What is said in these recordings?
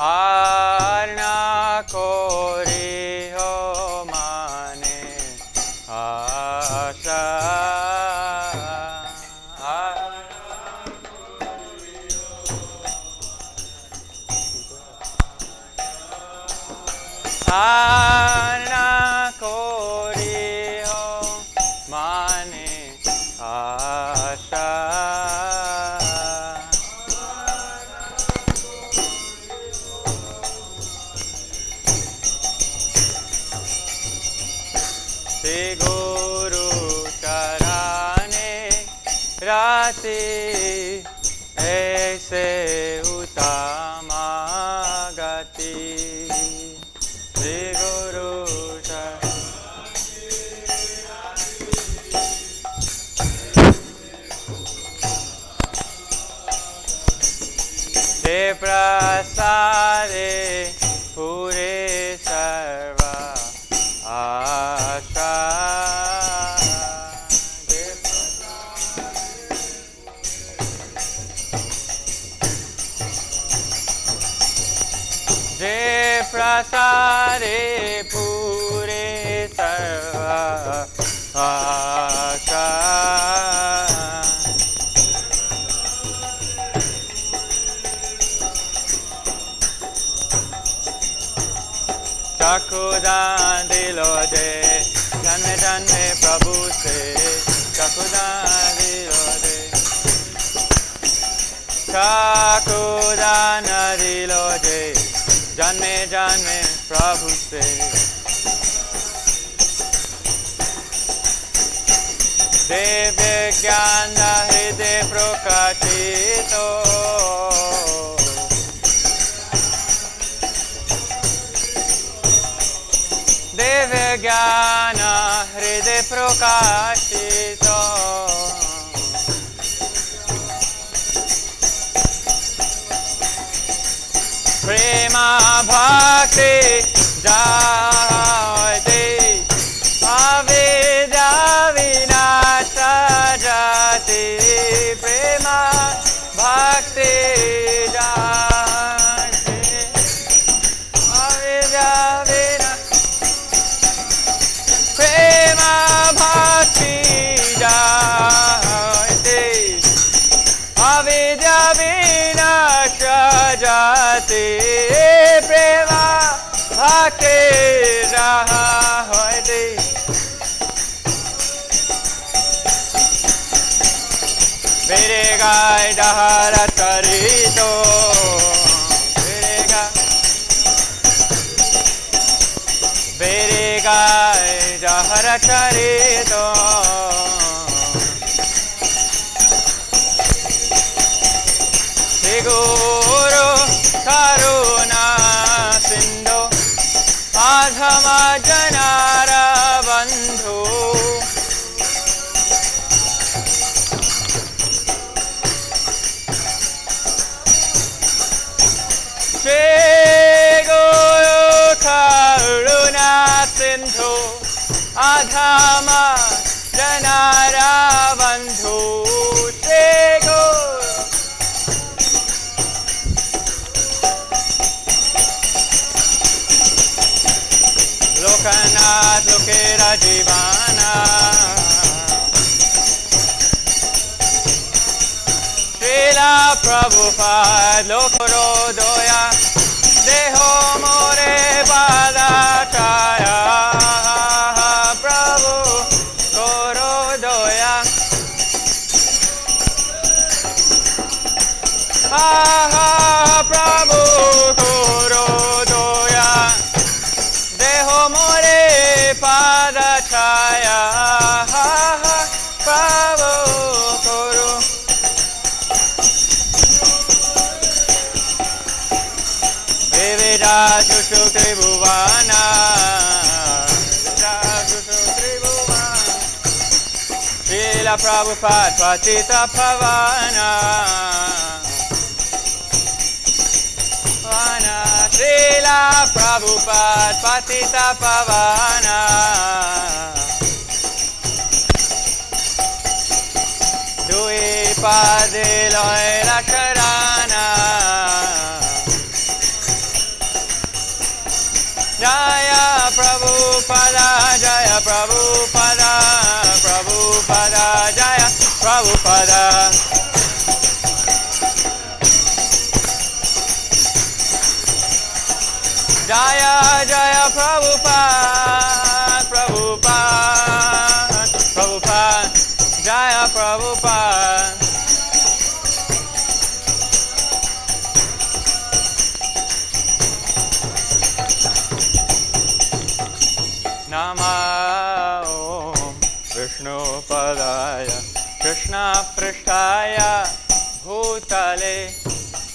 আর না করিহ মানে আশা। আর না করিহ মানে আশা। শ্রী গুরু চরণে রাতি ऐसे उत्तम गति। श्री गुरु जे प्रसादे पूरे सर्व आशा। जे प्रसादे पूरे सर्व आशा। चक्षुदान दिलो जे जन्मे जन्मे प्रभु से। चक्षुदान दिलो जे चक्षुदान दिलो जे जन्मे जन्मे प्रभु से। दिव्य ज्ञान हृदय प्रकाशित दिव्य ज्ञान हृदय प्रकाशित। प्रेम भक्ति जायते अविद्या विनाश जाति। प्रेम भक्ति जायते अविद्या विनाश। प्रेम भक्ति जायते अविद्या विनाश जाति। प्रेम भक्ति जायते मेरे गाय डहर चरितो। मेरे गाय डहर चरितो। श्री गुरु करुणा सिंधु आधम जनार बंधु। श्री गुरु करुणा सिंधु आधम जनार बंधु। श्री गुरु लोकनाथ लोकेरा जीवाना। श्रीला प्रभुपाद लोकरो दोया देहो मोरे पादा छाया। प्रभु करो दोया प्रभु करो दोया देहो मोरे पाद छाया। प्रभु करो विराजुषु त्रिभुवना। श्रील प्रभुपाद पतित पावना। श्रील प्रभुपाद पतित पावना। दुई पादे लयला शरणा। Prabhupada. Jaya Jaya Prabhupada, Prabhupada, Prabhupada, Jaya Prabhupada. Nama Om Vishnu Padaya Krishna Prishtaya Bhutale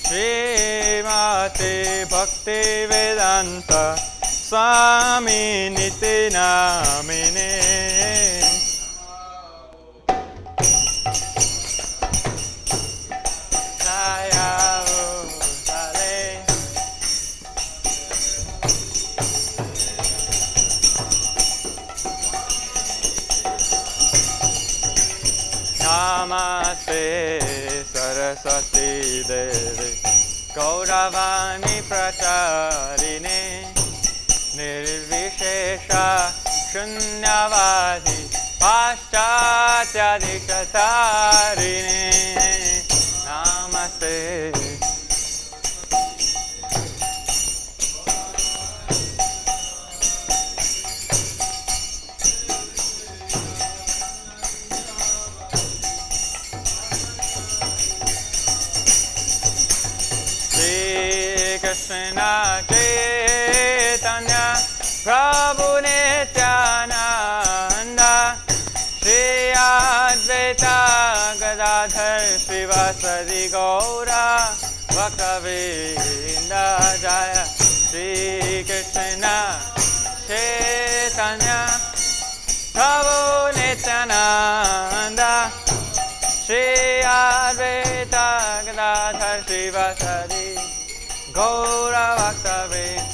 Srimati Bhakti Vedanta Swami Niti Namine. Jaya Bhutale. Namaste Saraswati Devi Gauravani Pracharine Nirvishesha Shunyavadi Paschatyadik-Chatarine. Namaste. Krishna Chaitanya Prabhu Nityananda Shri Advaita Gadadhar Srivasadi Gaura Bhaktavinda Jaya Shri Krishna Chaitanya Prabhu Nityananda Shri Advaita Gadadhar Srivasadi Gaura Bhaktavinda.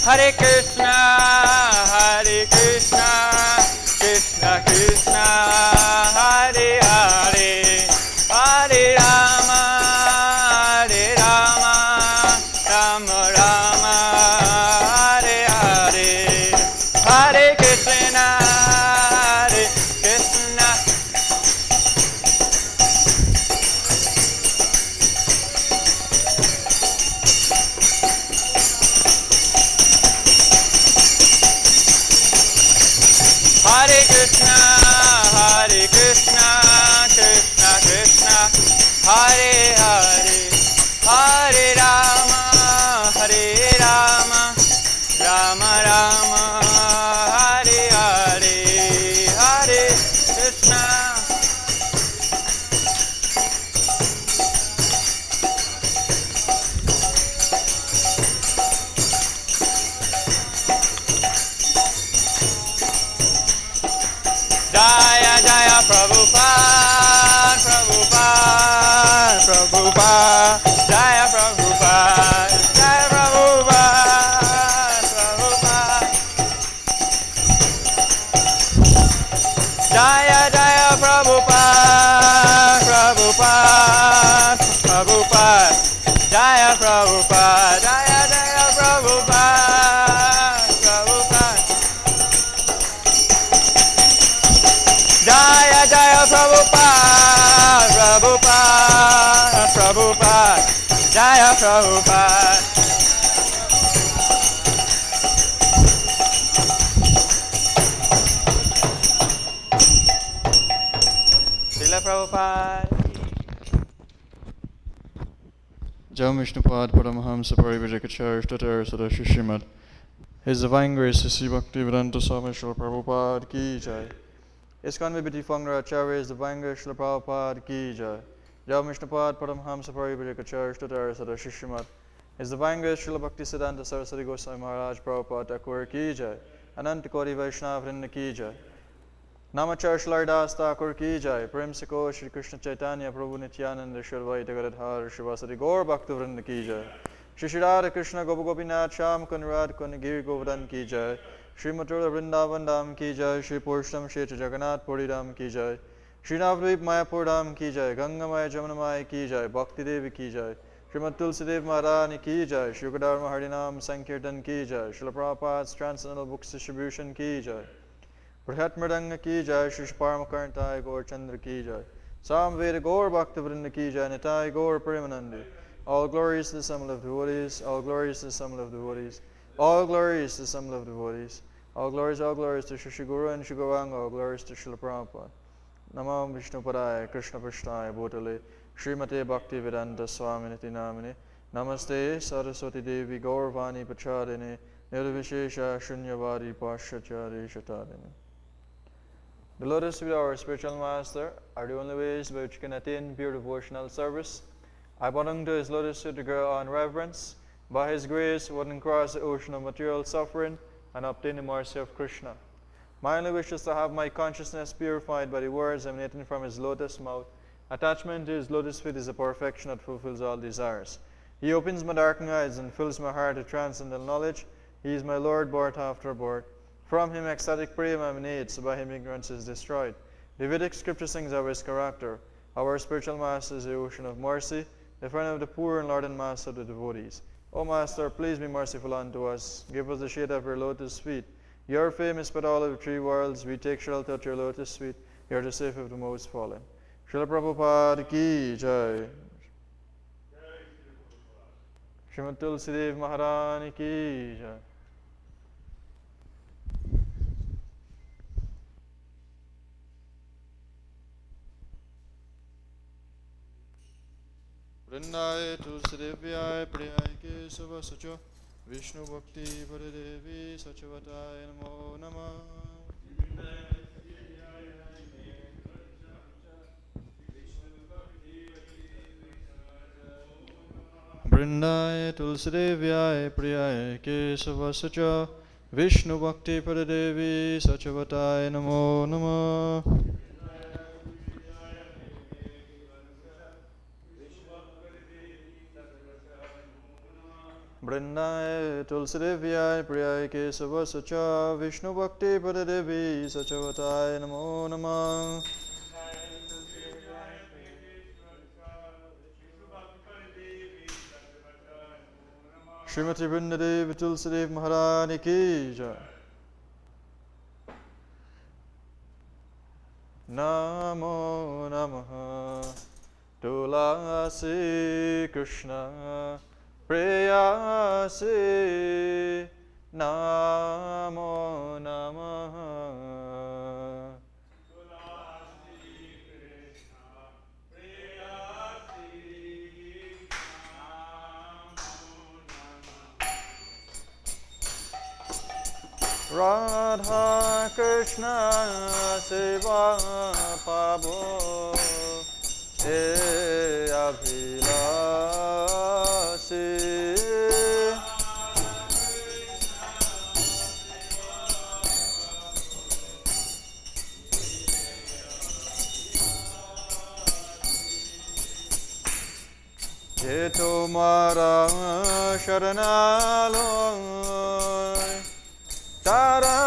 Hare Krishna, Krishna Krishna, Hare Hare, Hare Rama, Rama Rama, Hare Hare, Hare Krishna, Krishna. Hare Krishna, Krishna Krishna, Hare Hare, Hare Rama, Rama Rama, Hare Hare, Hare Krishna. Jaya Jaya Prabhupada, Prabhupada, Prabhupada, Jaya Prabhupada, Jaya Prabhupada, Prabhupada. Jaya Jaya Prabhupada, Prabhupada, Prabhupada, Jaya Prabhupada, Jaya Jaya Prabhupada, Prabhupada. Jaya Jaya Prabhupada, Prabhupada, Prabhupada, Jaya Prabhupada. Srila Prabhupada. Jai Vishnupad Paramahamsa Parivajikacharya Tatar Sada Shishimad. His Divine Grace Sri Bhaktivedanta Swami Srila Prabhupada Ki Jai. ISKCON Vibhuti Phangara Acharya's Divine Grace Srila Prabhupada Ki Jai. Jai Vishnupad Paramahamsa Parivajikacharya Tatar Sada Shishimad. His Divine Grace Srila Bhaktisiddhanta Saraswati Goswami Maharaj Prabhupada Thakur Ki Jai. Ananta Koti Vaishnava Vrinda Ki Jai. Namachar Shlardas Thakur Ki Jai. Prem Siko Shri Krishna Chaitanya Prabhu Nityananda Shirvaita Gadadhar Shivasati Gaur Bhakta Vrinda Ki Jai. Shri Shri Radha Krishna Gopa Gopinath Sham Kunrad Kunagiri Govardhan Ki Jai. Shri Mathura Vrindavan Dham Ki Jai. Shri Purusham Shri Jagannath Puri Dham Ki Jai. Shri Navadvip Mayapur Dham Ki Jai. Ganga Maya Jamuna Maya Ki Jai. Bhakti Devi Ki Jai. Srimad Tulsidev Maharani Ki Jai. Shri Yugadharma Harinam Sankirtan Ki Jai. Srila Prabhupada's Transcendental Books Distribution Ki Jai. बृहत मृदंग की जय, श्री परम कर्णताय गौर चंद्र की जय, Samveda Gaur Bhakta Vrinda Ki Jai, Nitai Gaur Premanandi. All glories to the Summit of devotees, all glories to the Summit of devotees, all glories to the Summit of devotees, all glories to Shri Guru and Shri Gauranga, all glories to Srila Prabhupada. Namam Vishnu Padaya, Krishna Prishnaya Bhutale, Srimate Bhakti Vedanta Swaminiti Namine, Namaste Saraswati Devi Gaurvani Pachadine, Nirvishesha Shunyavadi Pashachari Shatadine. The lotus feet of our spiritual master are the only ways by which you can attain pure devotional service. I belong to his lotus feet to grow on reverence. By his grace, one can cross the ocean of material suffering and obtain the mercy of Krishna. My only wish is to have my consciousness purified by the words emanating from his lotus mouth. Attachment to his lotus feet is a perfection that fulfills all desires. He opens my darkened eyes and fills my heart with transcendental knowledge. He is my Lord, birth after birth. From him ecstatic prema emanates, by him ignorance is destroyed. The Vedic scripture sings of his character. Our spiritual master is the ocean of mercy, the friend of the poor and Lord and master of the devotees. O Master, please be merciful unto us. Give us the shade of your lotus feet. Your fame is spread all over the three worlds. We take shelter at your lotus feet. You are the safe of the most fallen. Srila Prabhupada ki jai. Srimad Tulsidev Maharani ki jai. Vrindaye Tulsidevyay Priyay Kesava Sacho Vishnu Bhakti Padadevi Sachavataya Namo Namah. Vrindaye Tulsidevyay Priyay Kesava Sacho Vishnu Bhakti Padadevi Sachavataya Namo Namah. Vrindaye Tulsidevyay Priyay Kesava Sacha Vishnu Bhakti Padadevi Sachavataya Namo Namah. Srimati Vrindadevi Tulsidev Maharani ki jai. Namo Namaha Tulasi Krishna Preyasi Namo Namaha Tulasi Krishna Preyasi Namo Namaha Radha Krishna Seva Pabo He Abhilasi Ye Tumara Sharanaloy Tara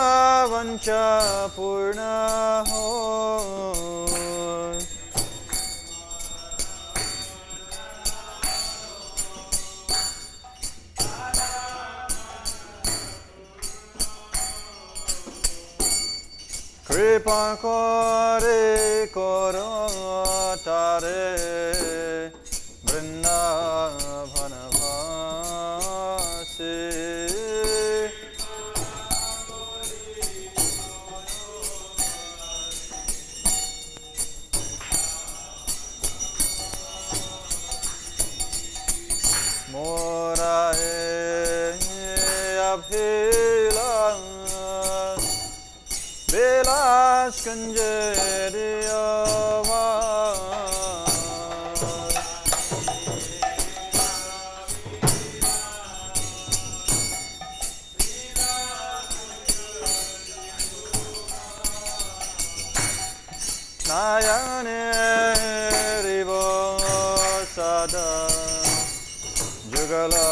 Vancha Purna Hoy Kripa Kare Koro Tare Vrindavana Vasi Morae Abhilas Vilas Kanjeriyawa Nayane Rivo Sada Jugala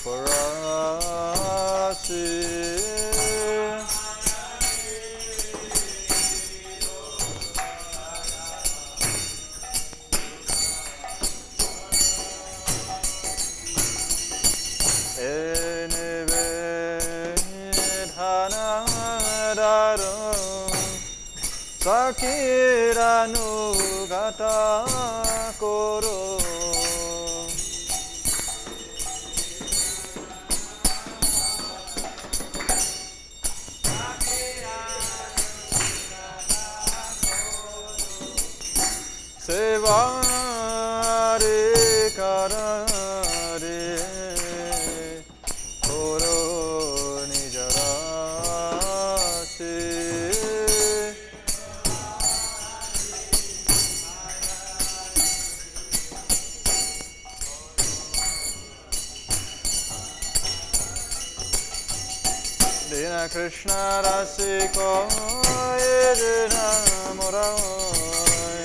Ruparasi Enivedhana Daro Akiranugata Koro Sevare Karare Koro Nijarase Dina Krishna Rasiko Yedina Morai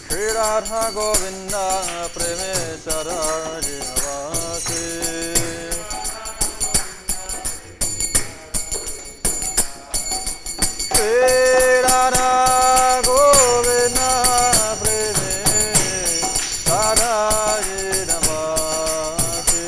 Shri Radha Govinda Preme Saraj Navasi Shri Radha Govinda Preme Saraj Navasi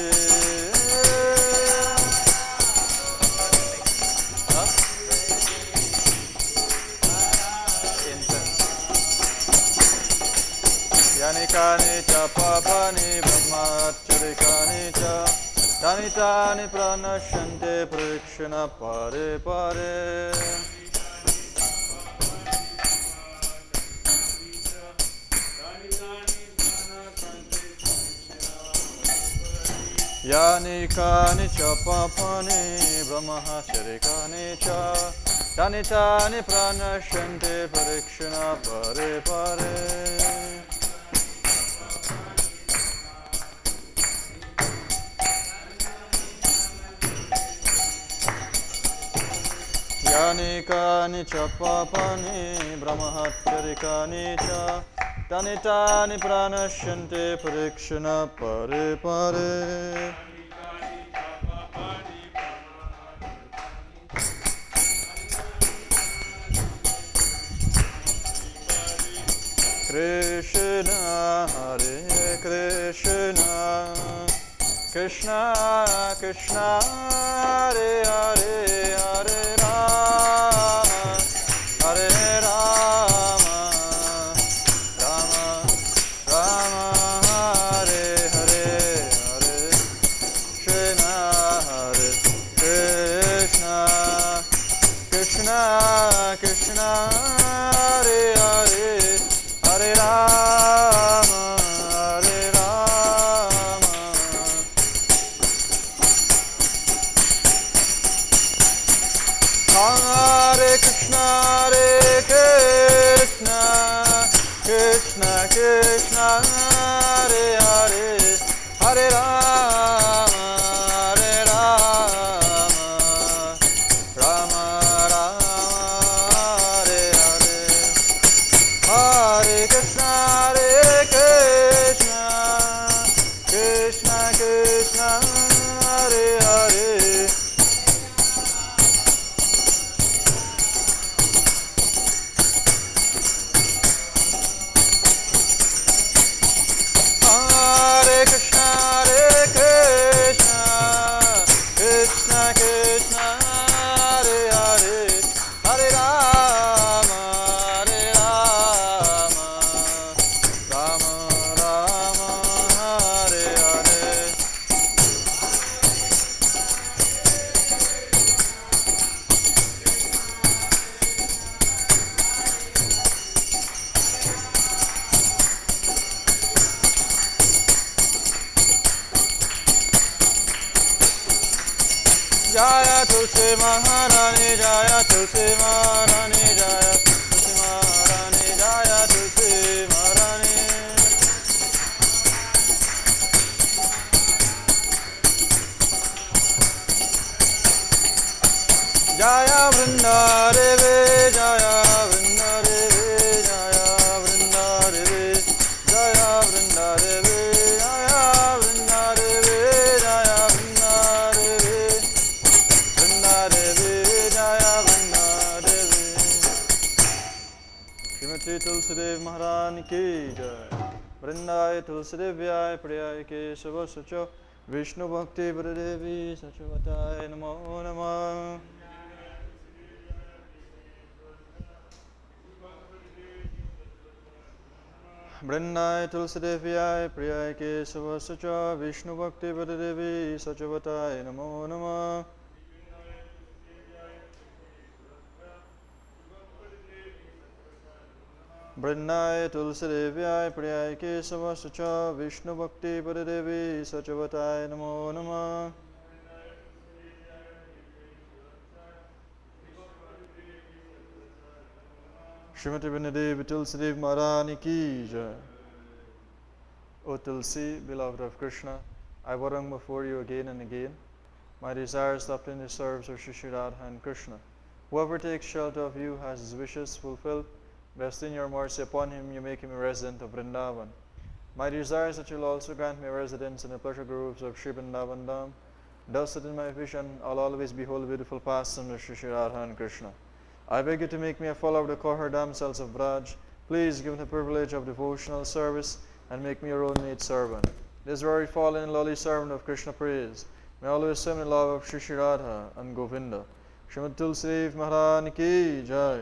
Yanikani cha papani brahmacharikani cha Danitani pranashante prikshana pare pare Yanikani cha papani brahmacharikani cha Danitani pranashante prikshana pare pare Yanikani cha papani brahmacharikani cha Danitani pranashante parikshana pare pare Krishna Hare Krishna Krishna Krishna Hare Hare Hare Rama Hare Rama Rama Rama Hare Hare Hare Krishna Hare Krishna Krishna Krishna Hare Hare Hare Rama Hare Rama Hare Krishna Krishna Krishna Hare Hare Hare Rama Hare Rama Rama Rama Hare Hare Hare Krishna Krishna Krishna Hare Hare Hare Krishna Krishna Krishna Hare Hare Hare Rama Hare Rama Rama Rama Hare Hare Jaya Tulsi Maharani Jaya Tulsi Maharani Jaya Tulsi Maharani Jaya Tulsi Maharani Jaya Vrinda Devi Jaya Vrinda Devi Jaya Vrinda Devi Jaya Vrinda Devi Jaya Vrinda Devi Jaya Vrinda Devi Vrinda Devi Jaya Vrinda Devi Srimati Tulsi Dev Maharani ki Jai Vrindaya Tulsi Devyaya Priyaya Kesava Sacho Vishnu Bhakti Devi Sachavataya Namo Namah. Brindai Tulsi Devyai Priyai Kesava Sacha Vishnu Bhakti Devi Sachavataya Namo Namah. Brindai Tulsi Devyai Priyai Kesava Sacha Vishnu Bhakti Devi Sachavataya Namo Namah. Srimati Vinadevi Tulsi Dev Maharani Ki Jai. O Tulsi, beloved of Krishna, I warang before you again and again. My desires that plainly serves of Shri Shri Radha and Krishna. Whoever takes shelter of you has his wishes fulfilled. Best in your mercy upon him, you make him a resident of Vrindavan. My desire is that you'll also grant me residence in the pleasure groves of Shri Vrindavan Dham. Thus that in my vision, I'll always behold the beautiful pastimes of Shri Shri Radha and Krishna. I beg you to make me a follower of the cohort damsels of Braj. Please give me the privilege of devotional service and make me your own maid servant. This very fallen and lowly servant of Krishna praise may always swim in love of Shri Shri Radha and Govinda. Srimati Tulsi Devi Maharani Ki Jai.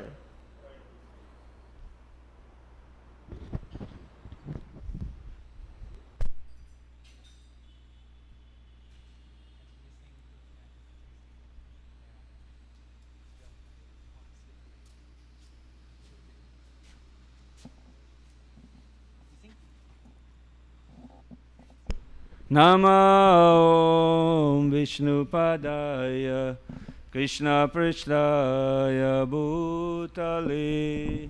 Namo Vishnupadaya Krishna Prishtaya Bhutale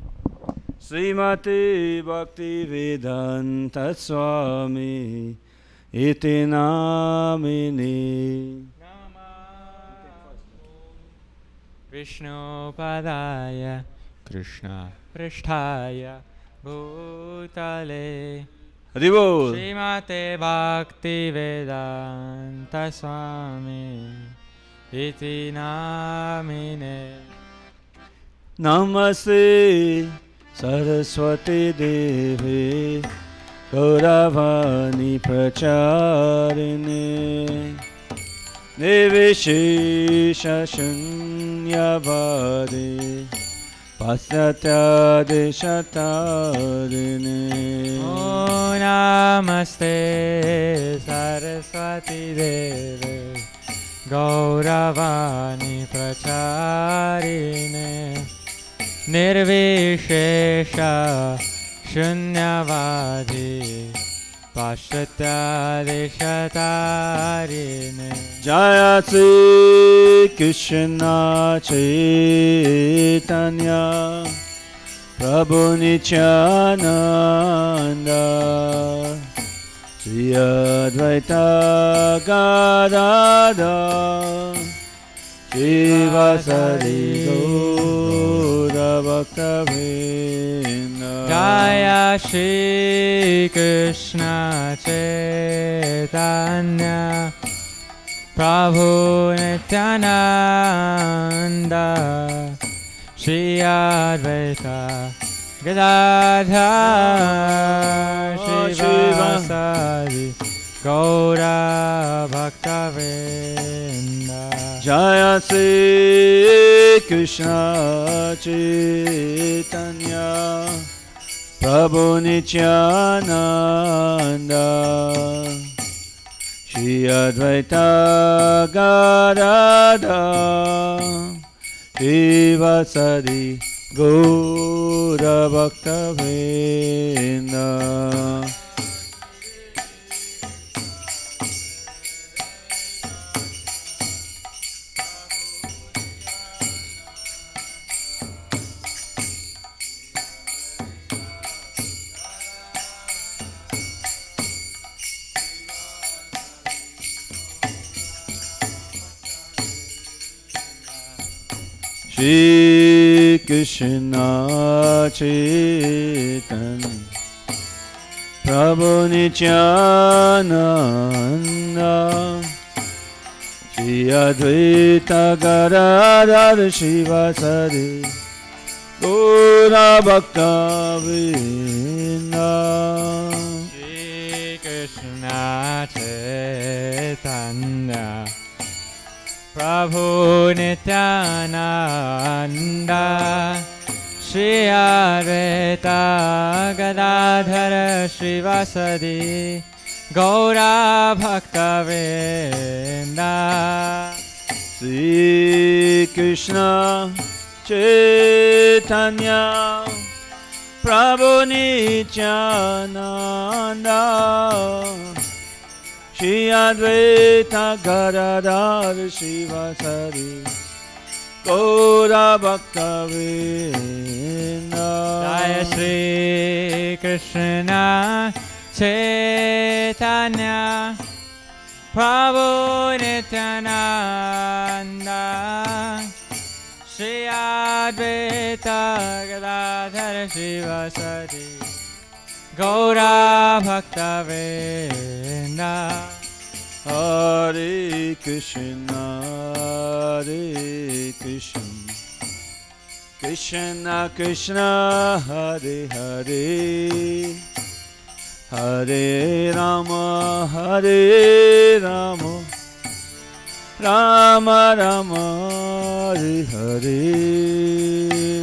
Srimati Bhaktivedanta Swami Iti Namini. Vishnu Padaya Krishna Prishtaya Bhutale Haribol. Srimate Bhakti Vedanta Swami Iti Namine. Namaste Saraswati Devi Gauravani Pracharini Nivishesha Shunyavadi Pasyatya Deshatarini. Oh, Namaste Saraswati Devi Gauravani Pracharine Nirvishesha Shunyavadi Pasyatya Deshatarine. Jaya Sri Krishna Chaitanya Prabhu Nityananda Shri Advaita Gadadhar Shivasari Gaura Bhakta-vrinda. Jaya Shri Krishna Chaitanya Prabhu Nityananda Shri Advaita Gadadhar Shivasari Gaura Bhakta-vrinda. Jaya Sri Krishna Chaitanya Prabhu Nityananda Shri Advaita Gadadhar Shivasari Gaura Bhakta-vrinda. Shri Krishna Chaitanya Prabhu Nityananda Shri Advaita Gadadhar Shivasari Gaura Bhakta-vrinda. Shri Krishna Chaitanya Prabhu Nityananda Shri Advaita Gadadhara Srivasadi Gaura Bhakta Vrinda Sri Krishna Chaitanya Prabhu Nityananda Shri Advaita Gadadhara Srivasadi Gaura Bhakta Vrinda Jaya Shri Krishna Chaitanya Prabhu Nityananda Shri Advaita Gadadhara Srivasadi Gaura Bhakta Vrinda Hare Krishna Hare Krishna Krishna Krishna Hare Hare Hare Rama Hare Rama Rama Rama Hare Hare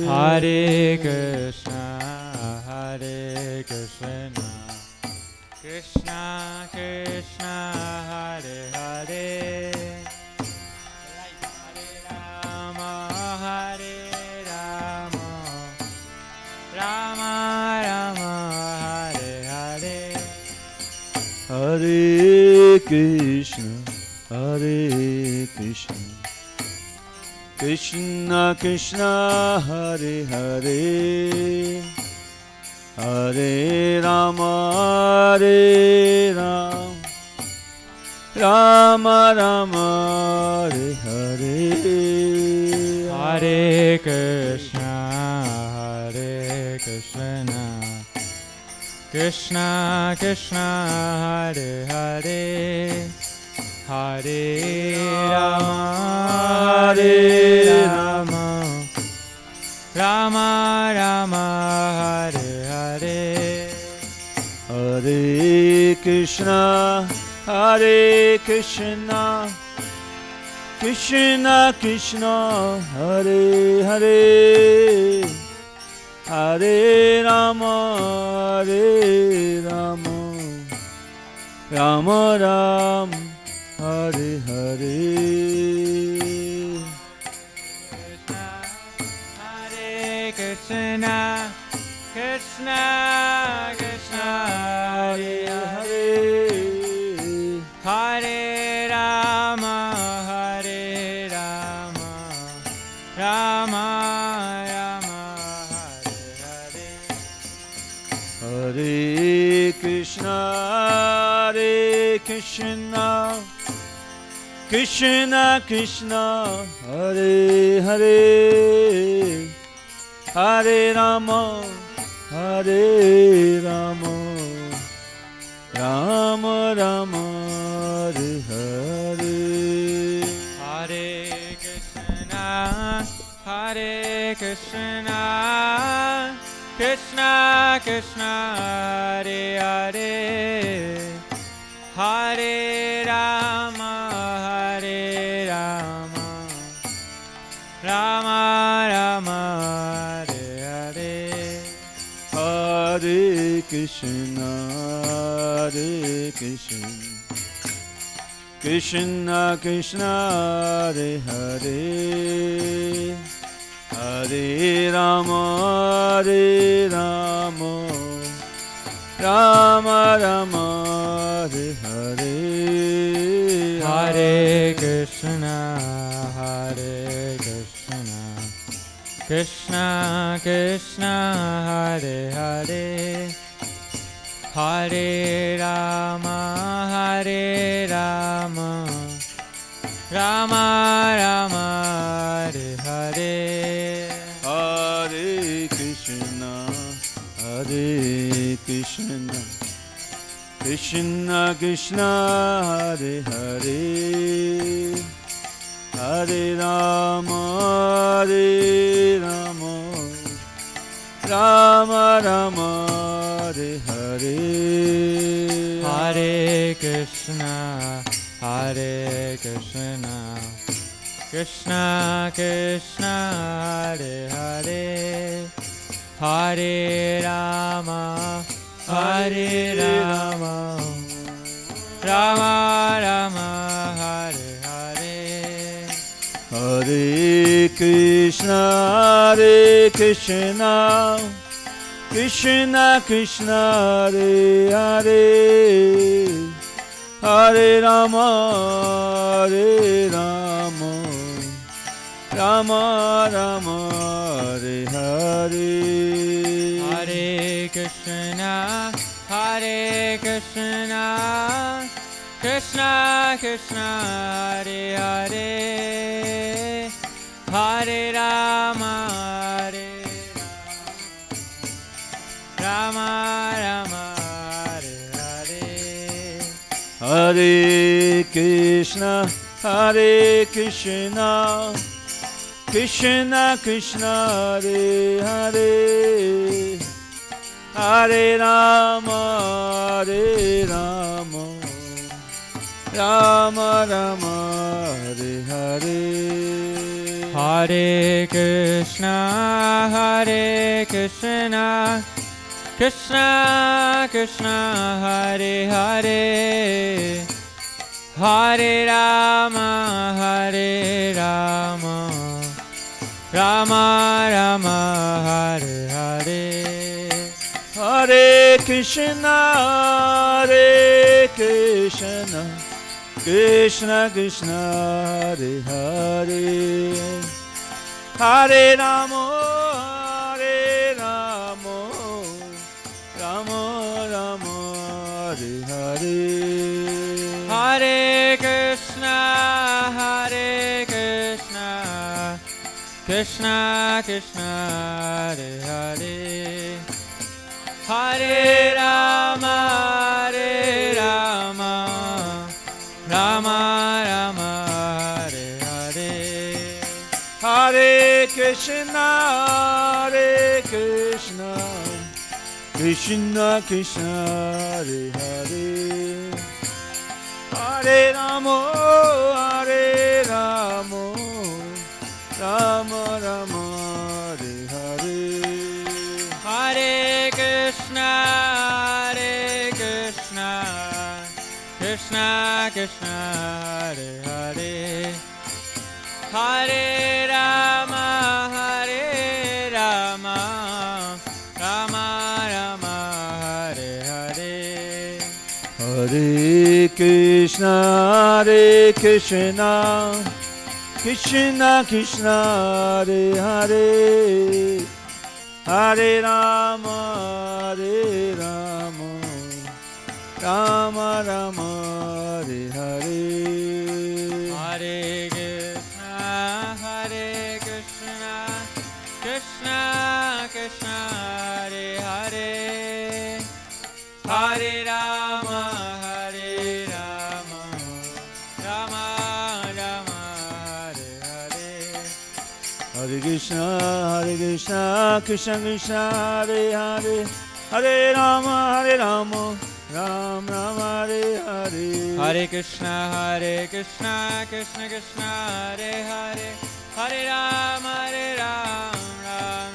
Hare Krishna Hare Krishna Krishna Krishna Hare Hare Hare Rama Hare Rama Rama Rama Hare Hare Hare Krishna Hare Krishna Krishna Krishna Hare Hare Hare Rama Hare Rama Rama Rama Hare Hare Hare Krishna Hare Krishna Krishna Krishna Hare Hare Hare Rama Hare Rama Rama Rama Hare Hare Hare Krishna Hare Krishna Krishna Krishna Hare Hare Hare Rama Hare Rama Rama Rama Hare Hare Krishna Krishna Krishna Hare Hare Hare Rama Hare Rama Rama Rama Hare Hare Hare Krishna Hare Krishna Krishna Krishna Hare Hare Hare Rama Hare Rama Rama Rama Hare Hare Hare Krishna Hare Krishna Krishna Krishna Hare Hare Hare Rama Hare Rama Rama Rama Hare Hare Hare Krishna Hare Krishna Krishna Krishna Hare Hare Hare Rama Hare Rama Rama Rama Hare Hare Hare Krishna Hare Krishna Krishna Krishna Hare Hare Hare Rama Hare Rama Rama Rama Hare Hare Hare Krishna Hare Krishna Krishna Krishna Hare Hare Hare Rama Hare Rama Rama Rama Hare Hare Hare Krishna, Hare Krishna, Krishna Krishna, Hare Hare, Hare Rama, Hare Rama, Rama Rama, Hare Hare. Hare Krishna, Krishna Krishna, Hare Hare, Hare Rama, Rama Rama, Hare Hare. Hare Krishna, Krishna Krishna, Hare Hare, Hare Rama, Rama Rama, Hare Hare. Hare Krishna, Krishna Krishna, Hare Hare, Hare Rama, Rama Rama, Hare Hare. Hare Krishna, Krishna Krishna, Hare Hare, Hare Rama, Rama Rama, Hare Hare. Hare Krishna, Krishna Krishna, Hare Hare, Hare Rama, Rama Rama, Hare Hare. Hare Krishna, Krishna Krishna, Hare Hare, Hare Rama, Rama Rama, Hare Hare. Hare Krishna, Krishna Krishna, Hare Hare, Hare Rama, Rama Rama, Hare Hare. Hare Krishna, Krishna Krishna, Hare Hare, Hare Rama, Rama Rama, Hare Hare. Hare Krishna, Krishna Krishna, Hare Hare, Hare Rama, Rama Rama, Hare Hare. Hare Krishna, Krishna Krishna, Hare Hare, Hare Rama, Rama Rama, Hare Hare. Hare Krishna, Krishna Krishna, Hare Hare, Hare Rama, Ram Rama, Hare Hare. Hare Krishna, Krishna Krishna, Hare Hare, Hare Rama, Ram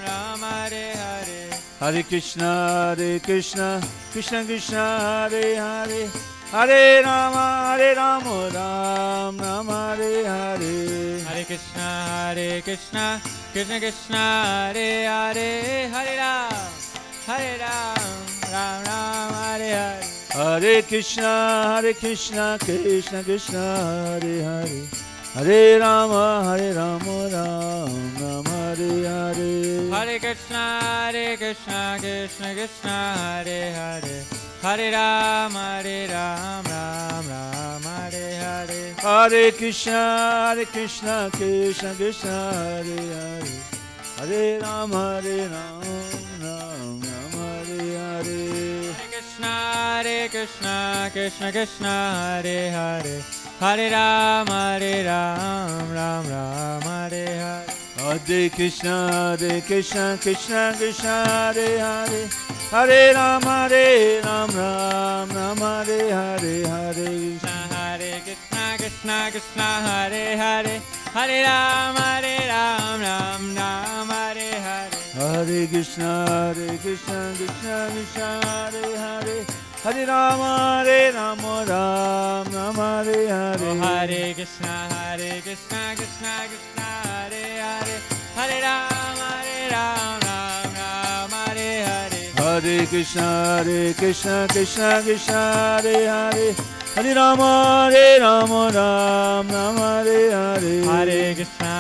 Rama, Hare Hare. Hare Krishna, Krishna Krishna, Hare Hare, Hare Rama, Ram Rama, Hare Hare. Hare Krishna, Krishna Krishna, Hare Hare, Hare Ram, Ram Rama, Hare Hare. Hare Krishna, Krishna Krishna, Hare Hare, Hare Rama, Ram Rama, Hare Hare. Hare Krishna, Krishna Krishna, Hare Hare, Hare Rama, Ram Rama, Hare Hare. Hare Krishna, Krishna Krishna, Hare Hare, Hare Rama, Ram Rama, Hare Hare. Hare Krishna, Krishna Hare Hare, Hare Rama, Ram Rama, Hare Hare. Hare Krishna, Krishna Krishna, Hare Hare, Hare Ram, Ram Ram, Hare Hare, Hare Krishna, Krishna Krishna, Hare Hare, Hare Ram, Ram Ram, Hare Hare. Hare Krishna, Krishna Krishna, Hare Hare, Hare Ram, Ram Ram, Hare Hare. Oh, Hare Krishna, Krishna Krishna, Hare Hare, Hare Ram, Ram Ram, Hare Hare. Hare Krishna, Krishna Krishna, Hare Hare, Hare Ram, Ram Ram, Hare Hare. Hare Krishna,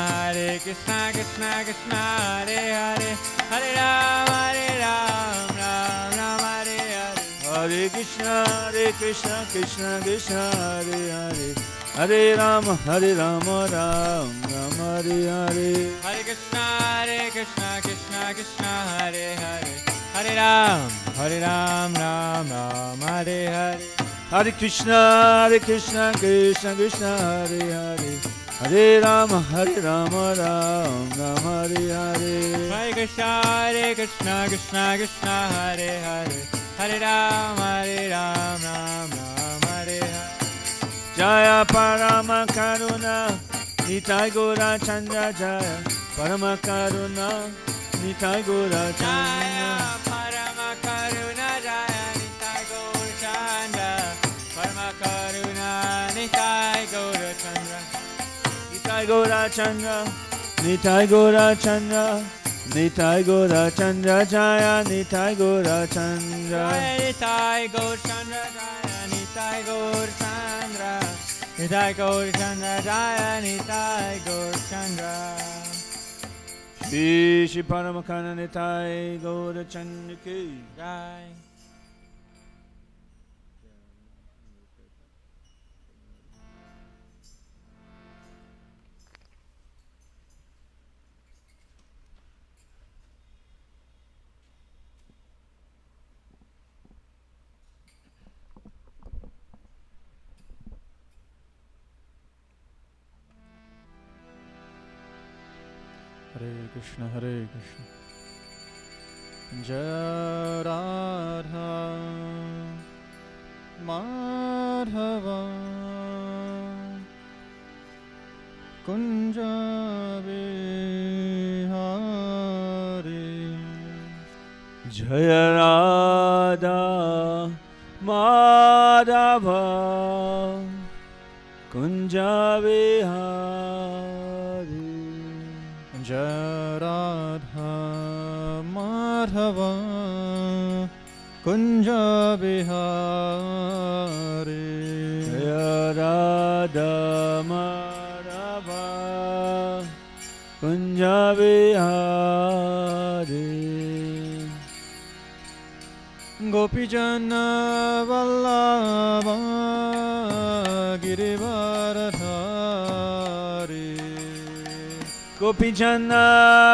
Krishna Krishna, Hare Hare, Hare Ram, Ram Ram, Hare Hare. Hare Krishna, Krishna Krishna, Hare Hare, Hare Ram, Ram Ram, Hare Hare. Hare Krishna, Krishna Krishna, Hare Hare, Hare Ram, Ram Ram, Hare Hare. Hare Krishna, Krishna Krishna, Hare Hare, Hare Ram, Ram Ram, Hare Hare. Hare Krishna, Krishna Krishna, Hare Hare, Hare Ram, Ram Ram, Hare Hare. Jaya Parama Karuna, Nitai Gora Chandra Jaya, Parama Karuna, Nitai Gora Jaya Chandra. Parama Karuna, Jaya Nitai Gaur Chandra, Parama Karuna, Nitai Gaur Chandra. Nitai Gora Chandra, Nitai Gora Chandra, Nitai Gora Chandra Jaya, Nitai Gora Chandra. Jaya Nitai Gaur Chandra, Jaya Nitai Gaur Chandra, Nitai Gaur Chandra, Jaya Nitai Gaur Chandra. Shri Paramakana Nitai Gora Chandra Ki Jai. Hare Krishna, Hare Krishna. Jaya Radha Madhava Kunja Bihari. Jaya Radha Madhava Kunja Vihari. Jaya Radha Madhava Kunja Bihari. Jaya Radha Madhava Kunja Vihari. Gopijana Vallabha Girivaradhari. Gopijana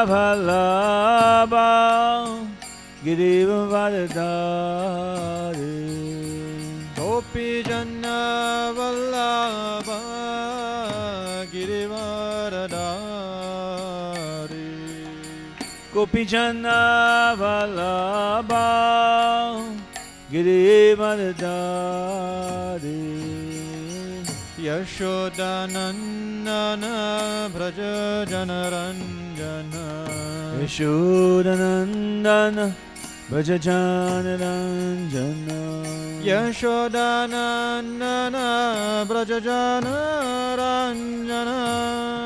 Vallabha Girivardhari. Gopijana Vallabha Girivaradhari. Gopijana Vallabha Girivardhari. Yashodanandana Braja Janaranjana. Yashodanandana Braja Janaranjana. Yashodanandana Braja Janaranjana.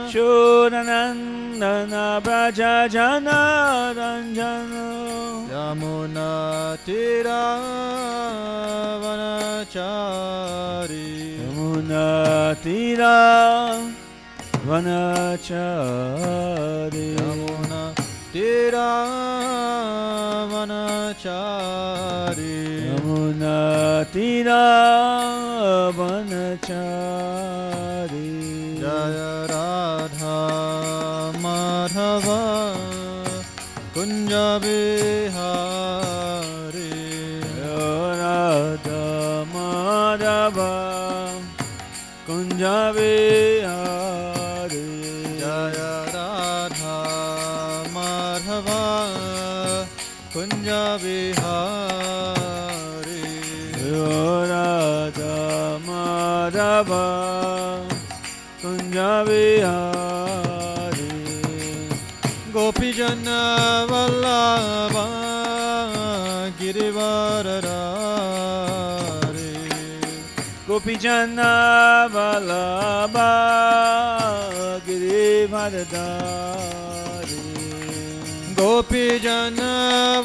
Yashodanandana Braja Janaranjana. Yamuna Tira Vanachari. Yamuna Tira Vanachari. Yamuna Tira Vanachari. Yamuna Tira Vanachari. Jaya Radha Madhava Kunja Bihari. Radha Madhava Kunja Bihari. Jaya Radha Madhava Kunja Vihari Radha Madhava Kunja Vihari Gopijana Vallabha Girivaradari Gopijana Vallabha Girivaradari Gopijana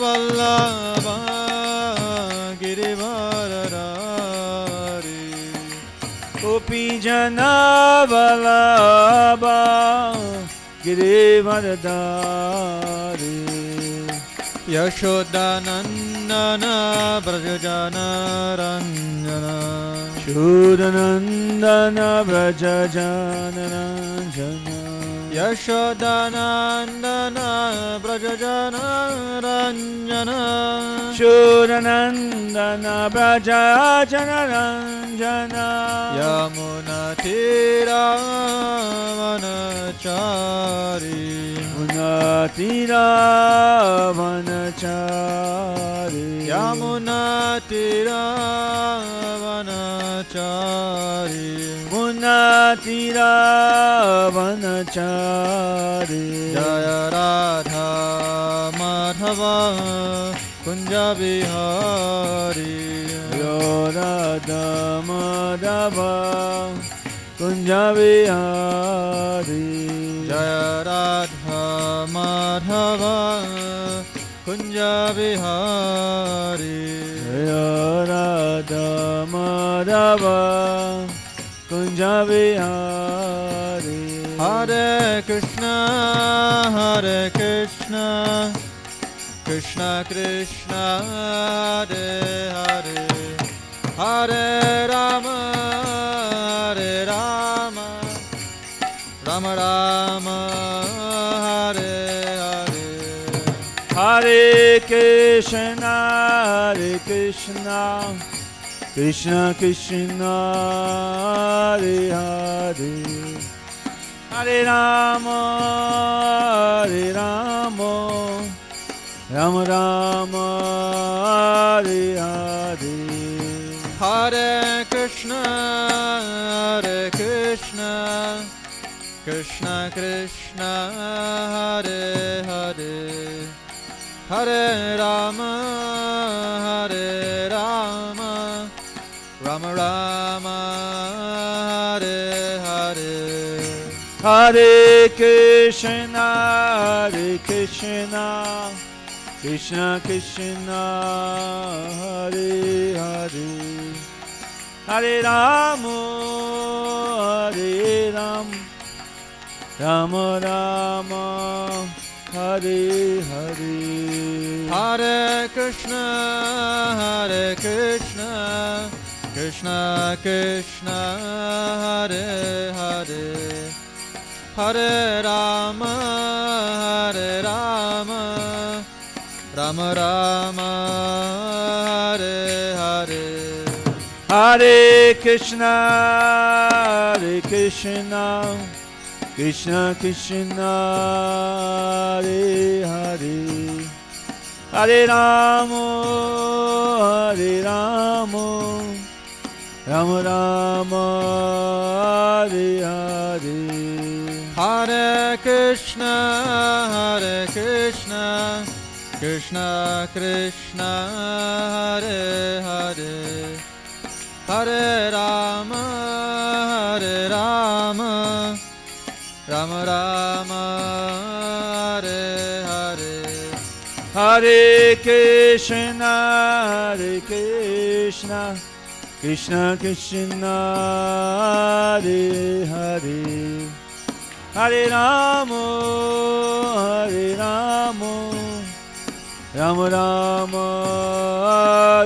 Vallabha Girivaradari Gopijana Vallabha Girivaradari Yashodanandana Brajajana Ranjana Shudanandana Brajajana Ranjana Yashodanandana Brajajana Ranjana Shudanandana Brajajana Ranjana Yamuna Tira Vanachari Munatira Vanachari Yamuna Tira Vanachari Munatira Vanachari Jaya Radha Madhava Kunja Vihari Radha Madhava Kunja Vihari Jaya Radha Madhava Kunja Vihari Radha Madhava Kunja Vihari Hare Krishna Hare Krishna Krishna Krishna Hare Hare Hare Rama Hare Rama Rama Rama Hare Hare Hare Krishna Hare Krishna Krishna Krishna Hare Hare Hare Rama Hare Rama Rama Rama Hare Hare Hare Krishna Hare Krishna Krishna Krishna Hare Hare Hare Rama Hare Rama Rama Rama Hare Hare Hare Krishna Hare Krishna Krishna Krishna Hare Hare Hare Rama Hare Rama Rama Rama Hare Hare Hare Krishna Hare Krishna Krishna Krishna Hare Hare Hare Rama Hare Rama Rama Rama Hare Hare Hare Krishna Hare Krishna Krishna Krishna Hare Hare Hare Rama Hare Rama Rama Rama Hare Hare Hare Krishna Hare Krishna Krishna Krishna Hare Hare Hare Rama Hare Rama Rama Rama Hare Hare Hare Krishna Hare Krishna Krishna Krishna Hare Hare Hare Rama Hare Rama Rama Rama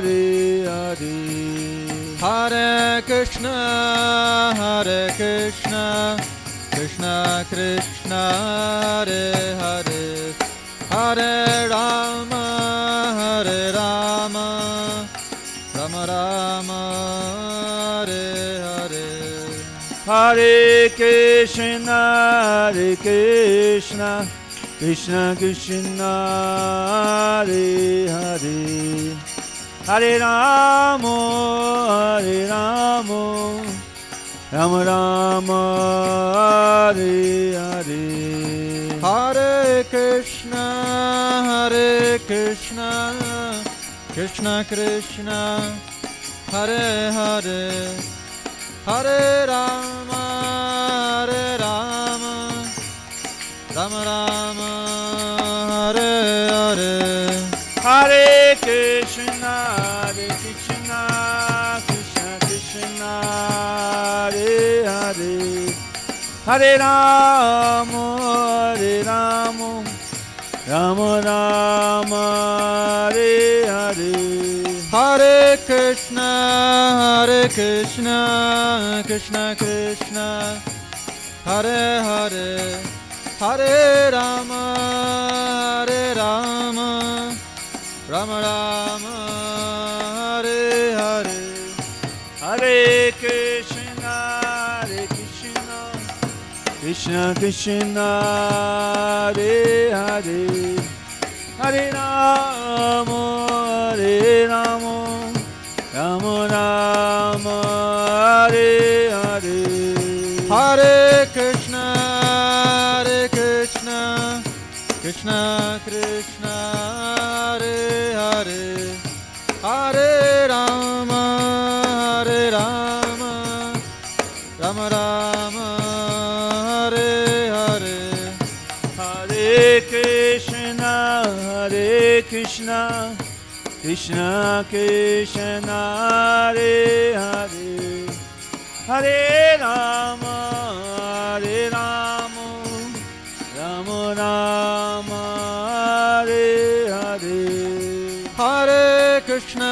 Hare Hare Hare Krishna Hare Krishna Krishna Krishna Hare Hare Hare Rama Hare Rama Rama Rama Hare Hare Hare Krishna Hare Krishna Krishna Krishna Hare Hare Hare Rama Rama Rama Hare Hare Hare Krishna Krishna Krishna Hare Hare Hare Rama Rama Rama Hare Hare Hare Krishna Krishna Krishna Hare Hare Hare Rama Rama Rama Hare Hare Hare Krishna Krishna Krishna Hare Hare Hare Rama Rama Rama Hare Hare Hare Krishna Krishna Krishna Hare Hare Hare Rama Rama Rama Hare Hare Hare Krishna Krishna Krishna Hare Hare Hare Rama Rama Rama Hare Hare Hare Krishna Krishna Krishna Hare Hare Hare Rama Rama Rama Hare Hare Hare Krishna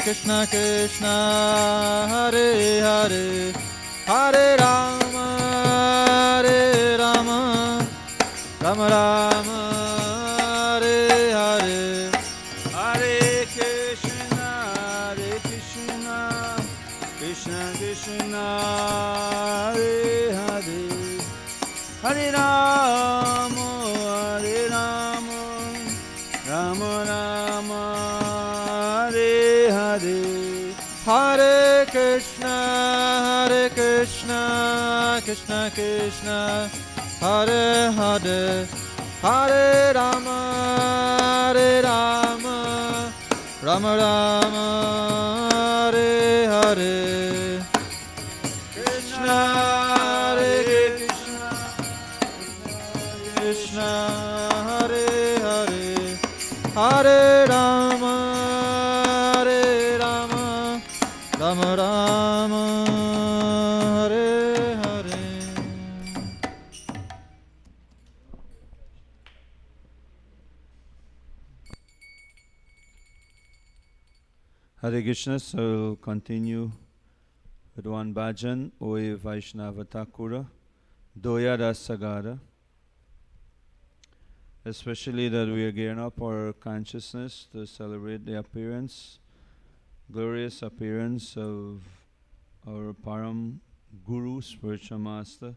Krishna Krishna Hare Hare Hare Rama Rama Rama Hare Hare Hare Krishna Krishna Krishna Hare Hare Hare Rama Rama Rama Hare Hare Hare Krishna Krishna Krishna Hare Hare Hare Rama Rama Rama Hare Hare Krishna Krishna Hare Hare Hare Rama Rama Rama Hare Hare. Hare Krishna, so we'll continue with one bhajan, Oye Vaishnava Thakura, Doya Rasagara. Especially that we are gearing up our consciousness to celebrate the glorious appearance of our Param Guru, spiritual master,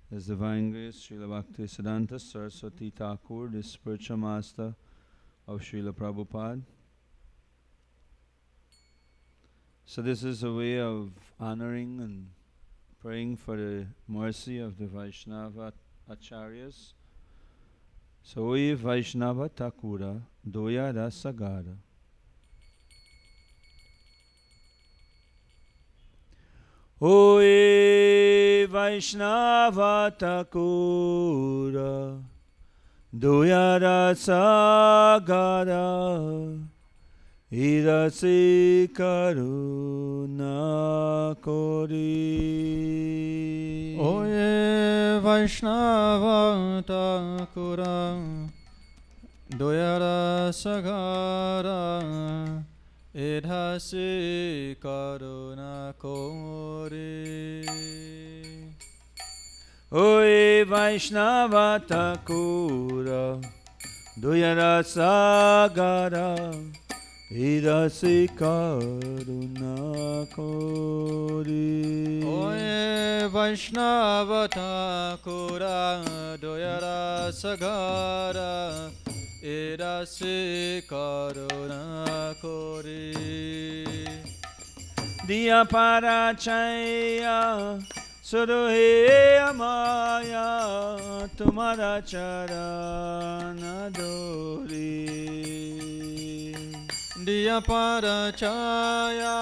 His Divine Grace, Srila Bhaktisiddhanta Saraswati Thakur, the spiritual master of Srila Prabhupada. So this is a way of honoring and praying for the mercy of the Vaishnava Acharyas. So, Oye Vaishnava Thakura, Doya Rasagara. Oye Vaishnava Thakura, Doya Rasagara, Irase Karuna Kori. Oye Vaishnava Thakura, Doya Rasagara, Irase Karuna Kori. Oye Vaishnava Thakura, Doya Rasagara, Irasi karuna kori. Oye Vaishnava Thakura Doyara Sagara Irasi karuna kori. Diya parachaya suruhe amaya tumara charana dori. Diya parachaya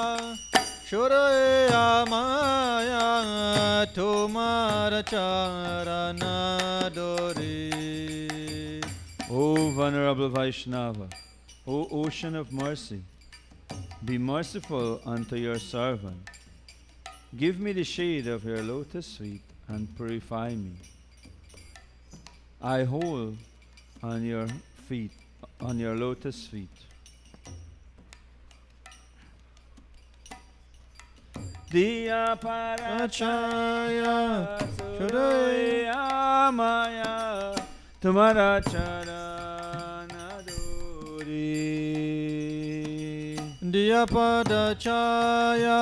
shuraya maya tumara charana dori. O Venerable Vaishnava, O Ocean of Mercy, be merciful unto your servant. Give me the shade of your lotus feet and purify me. I hold on your feet, on your lotus feet. Diya parachaya shuraya maya tumara charana dori. Diya parachaya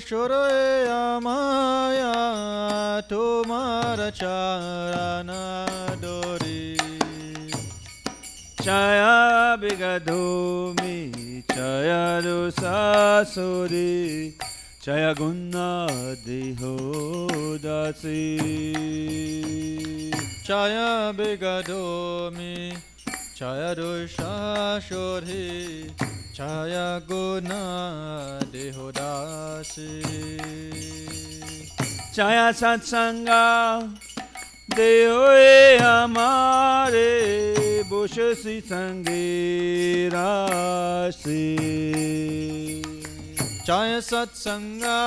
shuraya maya tumara charana dori. Chaya bigadomi chaya dosasori Chaya guna deho dasi. Chaya bigadomi chaya dosha shodhi chaya guna deho dasi. Chaya satsanga deho e amare boshasi sange rasi. Chaya satsanga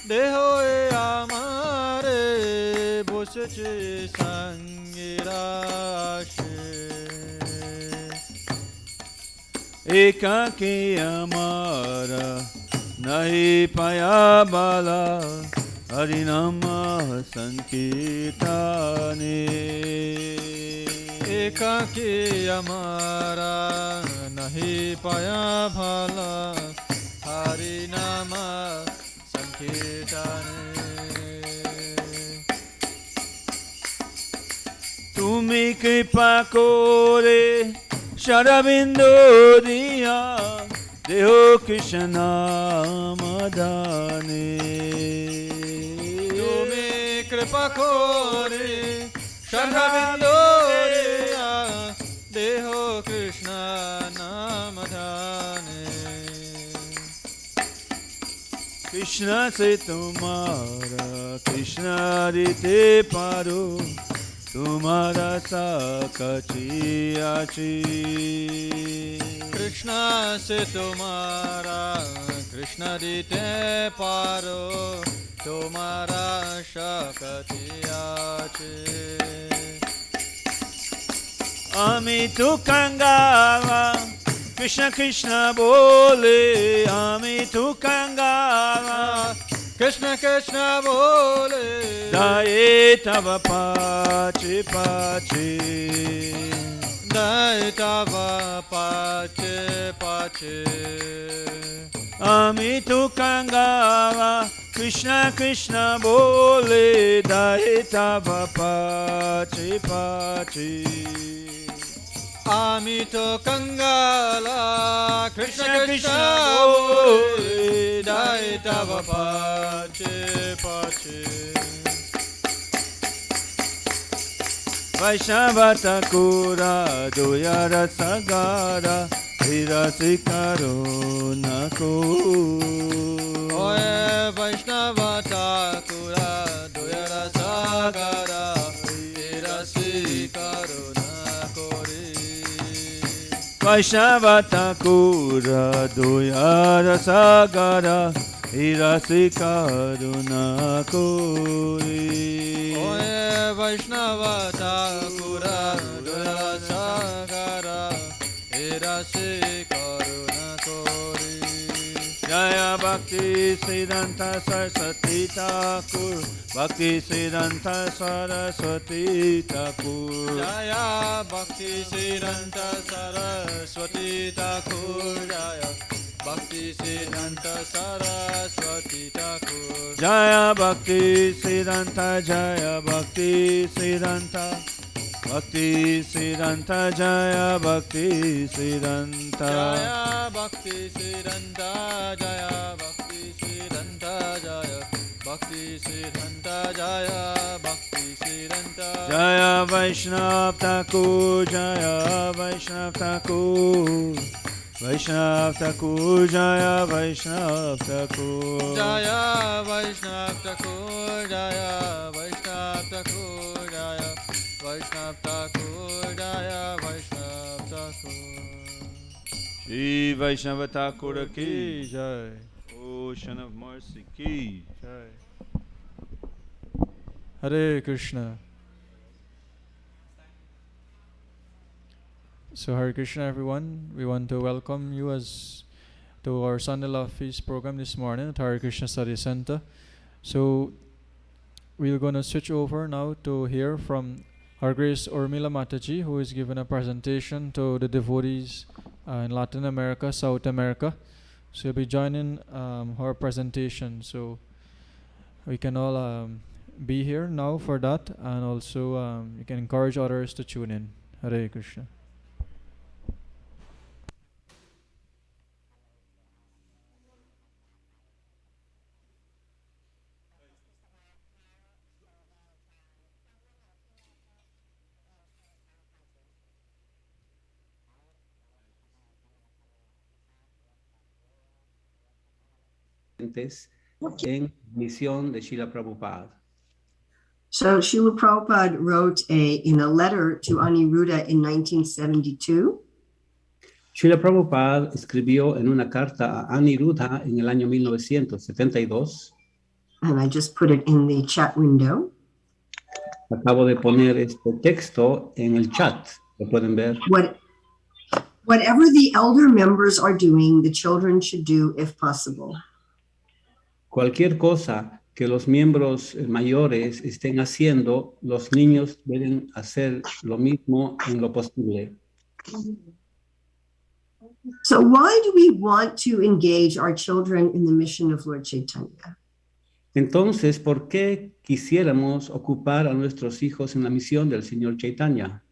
deho e amare boshchi sangirashe. Ekaki amara nahi paya bala harinama sankirtane. Ekaki amara nahi paya bhala Harinama Sankirtane. Tumi kripa kore Sharabindo diya Deho Krishna madane. Tumi kripa kore Sharabindo diya Deho Krishna namadhane. Krishna se tumara Krishna rite paro tumara sakachi achi. Krishna se tumara Krishna rite paro tumara shakati achi. Ami tu kangala Krishna Krishna bole, ami tu kangala Krishna Krishna bole, daye tava pache pache. daye tava pache pache. Ami tu kangala Krishna Krishna bole, daye tava pache pache. Amito Kangala Krishna Krishna bole, daye tava pache pache. Vaishnava Thakura Doyara Sagara Hirasi Karuna Ko. Oye Vaishnava Thakura Doyara Sagara Hirasi Karuna Kori. Vaishnava Thakura Doyara Sagara Hirasi Karuna Kori. Oye Vaishnava Thakura Doyara Sagara Hirasi Karuna Kori. Jaya Bhakti Siddhanta Saraswati Thakur, Bhakti Siddhanta Saraswati Thakur. Jaya Bhakti Siddhanta Saraswati Thakur. Jaya Bhakti Siddhanta Saraswati Thakur. Jaya Bhakti Siddhanta, Jaya Bhakti Siddhanta, Bhakti Siddhanta, Jaya Bhakti Siddhanta. Jaya Bhakti Siddhanta, Jaya Bhakti Siddhanta, Jaya Bhakti Siddhanta, Jaya Bhakti Siddhanta. Jaya Vaishnav Thakur, Jaya Vaishnav Thakur, Vaishnav Thakur, Jaya Vaishnav Thakur. Jaya Vaishnav Thakur, Jaya Vaishnav Thakur, Jaya Vaishnav Thakur, Jaya Vaishnav Thakur. Shri Vaishnava Thakur ki jai. Ocean of mercy ki jai. Hare Krishna. So Hare Krishna everyone, we want to welcome you to our Sunday Love Feast program this morning at Hare Krishna Study Center. So we're going to switch over now to hear from Her Grace Urmila Mataji, who is giving a presentation to the devotees in Latin America, South America. So you'll be joining her presentation. So we can all be here now for that, and also you can encourage others to tune in. Hare Krishna. En misión de Srila Prabhupada. So Srila Prabhupada wrote in a letter to Aniruddha in 1972. Srila Prabhupada escribió en una carta a Aniruddha en el año 1972. And I just put it in the chat window. Acabo de poner este texto en el chat. Lo pueden ver. Whatever the elder members are doing, the children should do if possible. Cualquier cosa que los miembros mayores estén haciendo, los niños deben hacer lo mismo en lo posible. So why do we want to engage our children in the mission of Lord Chaitanya? Entonces, ¿por qué quisiéramos ocupar a nuestros hijos en la misión del Señor Chaitanya?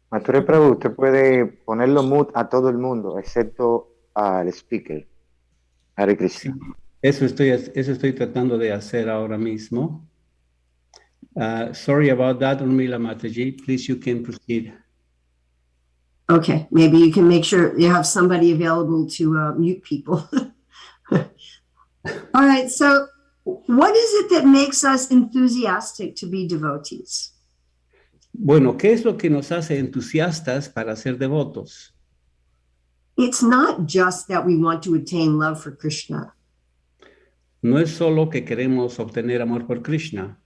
Mature Prabhu, usted puede ponerlo mute a todo el mundo, excepto al speaker. Hare Krishna. Eso estoy tratando de hacer ahora mismo. Sorry about that, Urmila Mataji. Please, you can proceed. Okay, maybe you can make sure you have somebody available to mute people. All right, so what is it that makes us enthusiastic to be devotees? Bueno, ¿qué es lo que nos hace entusiastas para ser devotos? It's not just that we want to attain love for Krishna. No es solo que queremos obtener amor por Krishna.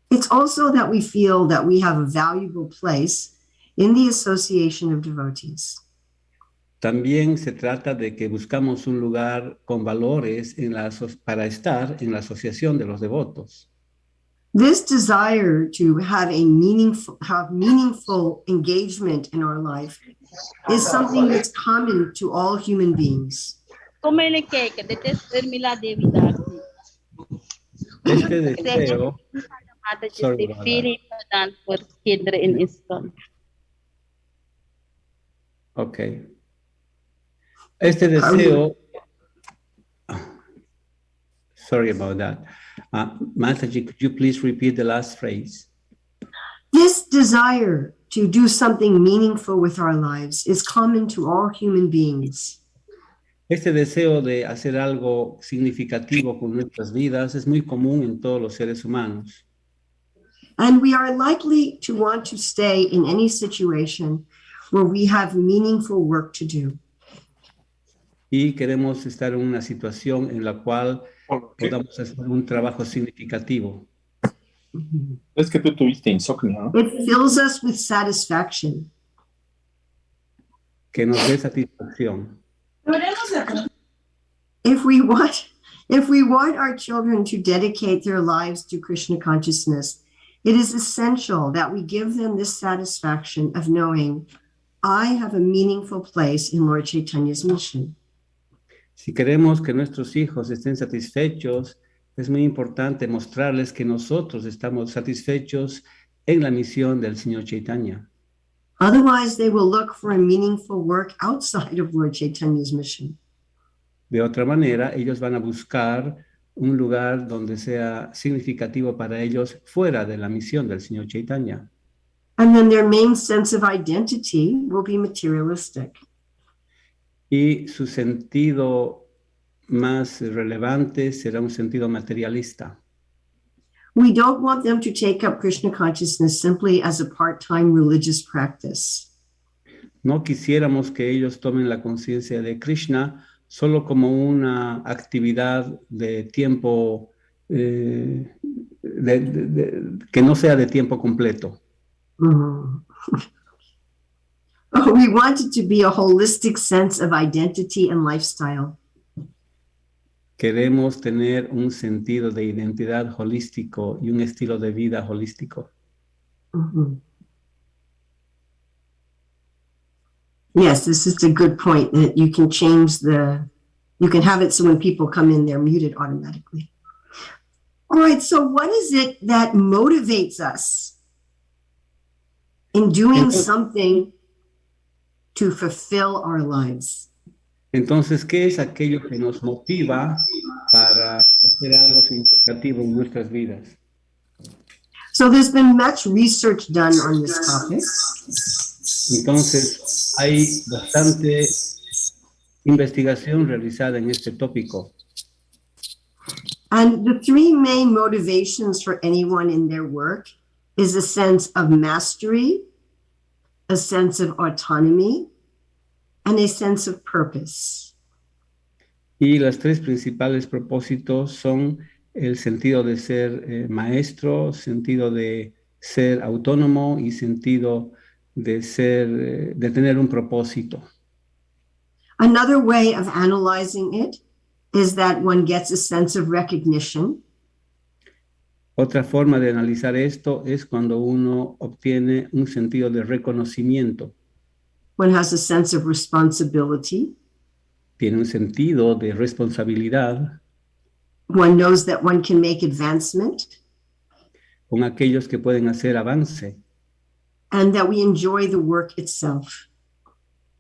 It's also that we feel that we have a valuable place in the association of devotees. También se trata de que buscamos un lugar con valores para estar en la asociación de los devotos. This desire to have meaningful engagement in our life is something that's common to all human beings. Este deseo, okay. Este deseo, sorry about that. Mataji, could you please repeat the last phrase? This desire to do something meaningful with our lives is common to all human beings. Este deseo de hacer algo significativo con nuestras vidas es muy común en todos los seres humanos. And we are likely to want to stay in any situation where we have meaningful work to do. y queremos estar en una situación en la cual podamos hacer un trabajo significativo. Es que tú tuviste insomnio, ¿no? It fills us with satisfaction. Que nos dé satisfacción. If we want our children to dedicate their lives to Krishna consciousness, it is essential that we give them this satisfaction of knowing I have a meaningful place in Lord Chaitanya's mission. Si queremos que nuestros hijos estén satisfechos, es muy importante mostrarles que nosotros estamos satisfechos en la misión del Señor Chaitanya. Otherwise, they will look for a meaningful work outside of Lord Chaitanya's mission. De otra manera, ellos van a buscar un lugar donde sea significativo para ellos fuera de la misión del Señor Chaitanya. And then their main sense of identity will be materialistic. Y su sentido más relevante será un sentido materialista. We don't want them to take up Krishna consciousness simply as a part-time religious practice. No quisiéramos que ellos tomen la conciencia de Krishna solo como una actividad de tiempo, que no sea de tiempo completo. Mm. We want it to be a holistic sense of identity and lifestyle. Queremos tener un sentido de identidad holístico y un estilo de vida holístico. Mm-hmm. Yes, this is a good point that you can you can have it so when people come in, they're muted automatically. All right, so what is it that motivates us in doing something to fulfill our lives? Entonces, ¿qué es aquello que nos motiva para hacer algo significativo en nuestras vidas? So there's been much research done on this topic. Entonces, hay bastante investigación realizada en este tópico. And the three main motivations for anyone in their work is a sense of mastery, a sense of autonomy, and a sense of purpose. Y los tres principales propósitos son el sentido de ser maestro, sentido de ser autónomo y sentido de tener un propósito. Another way of analyzing it is that one gets a sense of recognition. Otra forma de analizar esto es cuando uno obtiene un sentido de reconocimiento. One has a sense of responsibility. Tiene un sentido de responsabilidad. One knows that one can make advancement. Con aquellos que pueden hacer avance. And that we enjoy the work itself.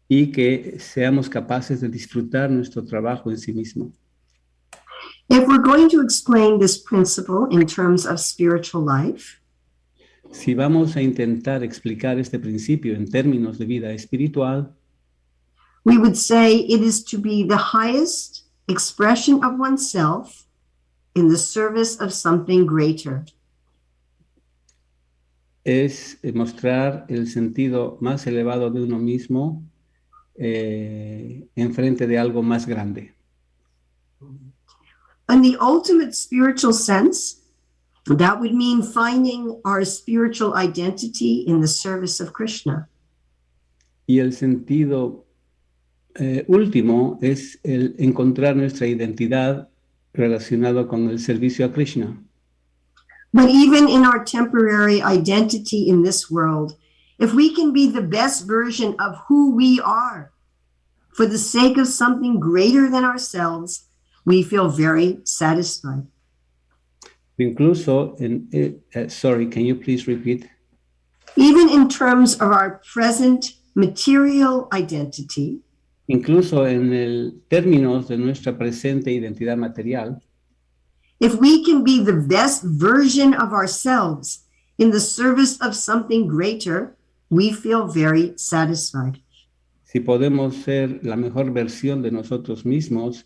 Y que seamos capaces de disfrutar nuestro trabajo en sí mismo. If we're going to explain this principle in terms of spiritual life, si vamos a intentar explicar este principio en términos de vida espiritual, we would say it is to be the highest expression of oneself in the service of something greater. Es mostrar el sentido más elevado de uno mismo en frente de algo más grande. In the ultimate spiritual sense, that would mean finding our spiritual identity in the service of Krishna. Y el sentido último es el encontrar nuestra identidad relacionada con el servicio a Krishna. But even in our temporary identity in this world, if we can be the best version of who we are for the sake of something greater than ourselves, we feel very satisfied. Incluso, sorry, can you please repeat? Even in terms of our present material identity, incluso en el términos de nuestra presente identidad material, if we can be the best version of ourselves in the service of something greater, we feel very satisfied. Si podemos ser la mejor versión de nosotros mismos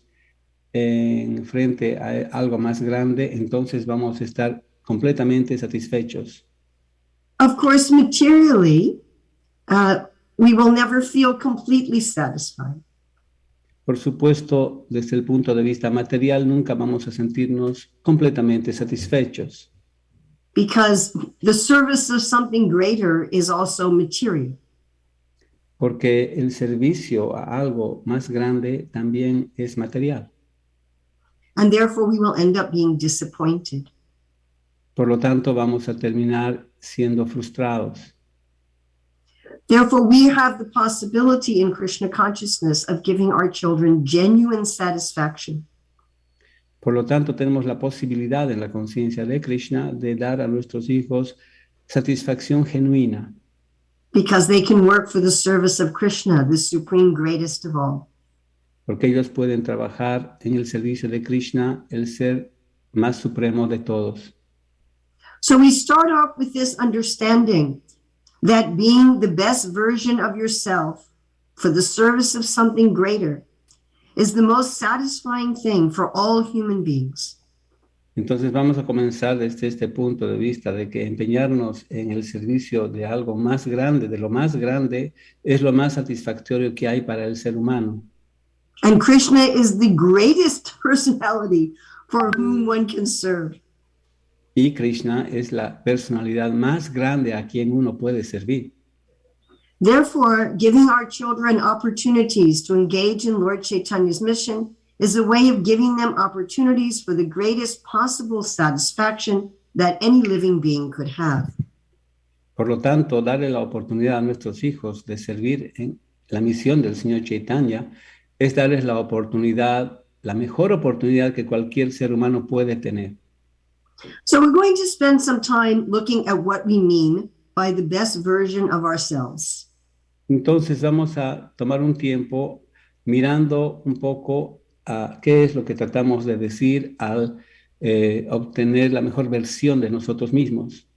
en frente a algo más grande, entonces vamos a estar completamente satisfechos. Of course, materially, we will never feel completely satisfied. Por supuesto, desde el punto de vista material, nunca vamos a sentirnos completamente satisfechos, because the service of something greater is also material. porque el servicio a algo más grande también es material. And therefore, we will end up being disappointed. Por lo tanto, vamos a terminar siendo frustrados. Therefore, we have the possibility in Krishna consciousness of giving our children genuine satisfaction. Por lo tanto, tenemos la posibilidad en la conciencia de Krishna de dar a nuestros hijos satisfacción genuina, Because they can work for the service of Krishna, the supreme greatest of all. porque ellos pueden trabajar en el servicio de Krishna, el ser más supremo de todos. So we start off with this understanding that being the best version of yourself for the service of something greater is the most satisfying thing for all human beings. Entonces vamos a comenzar desde este punto de vista de que empeñarnos en el servicio de algo más grande, de lo más grande, es lo más satisfactorio que hay para el ser humano. And Krishna is the greatest personality for whom one can serve. Y Krishna es la personalidad más grande a quien uno puede servir. Therefore, giving our children opportunities to engage in Lord Chaitanya's mission is a way of giving them opportunities for the greatest possible satisfaction that any living being could have. Por lo tanto, darle la oportunidad a nuestros hijos de servir en la misión del Señor Chaitanya es darles la oportunidad, la mejor oportunidad que cualquier ser humano puede tener. So we're going to spend some time looking at what we mean by the best version of ourselves. Entonces vamos a tomar un tiempo mirando un poco a qué es lo que tratamos de decir al obtener la mejor versión de nosotros mismos.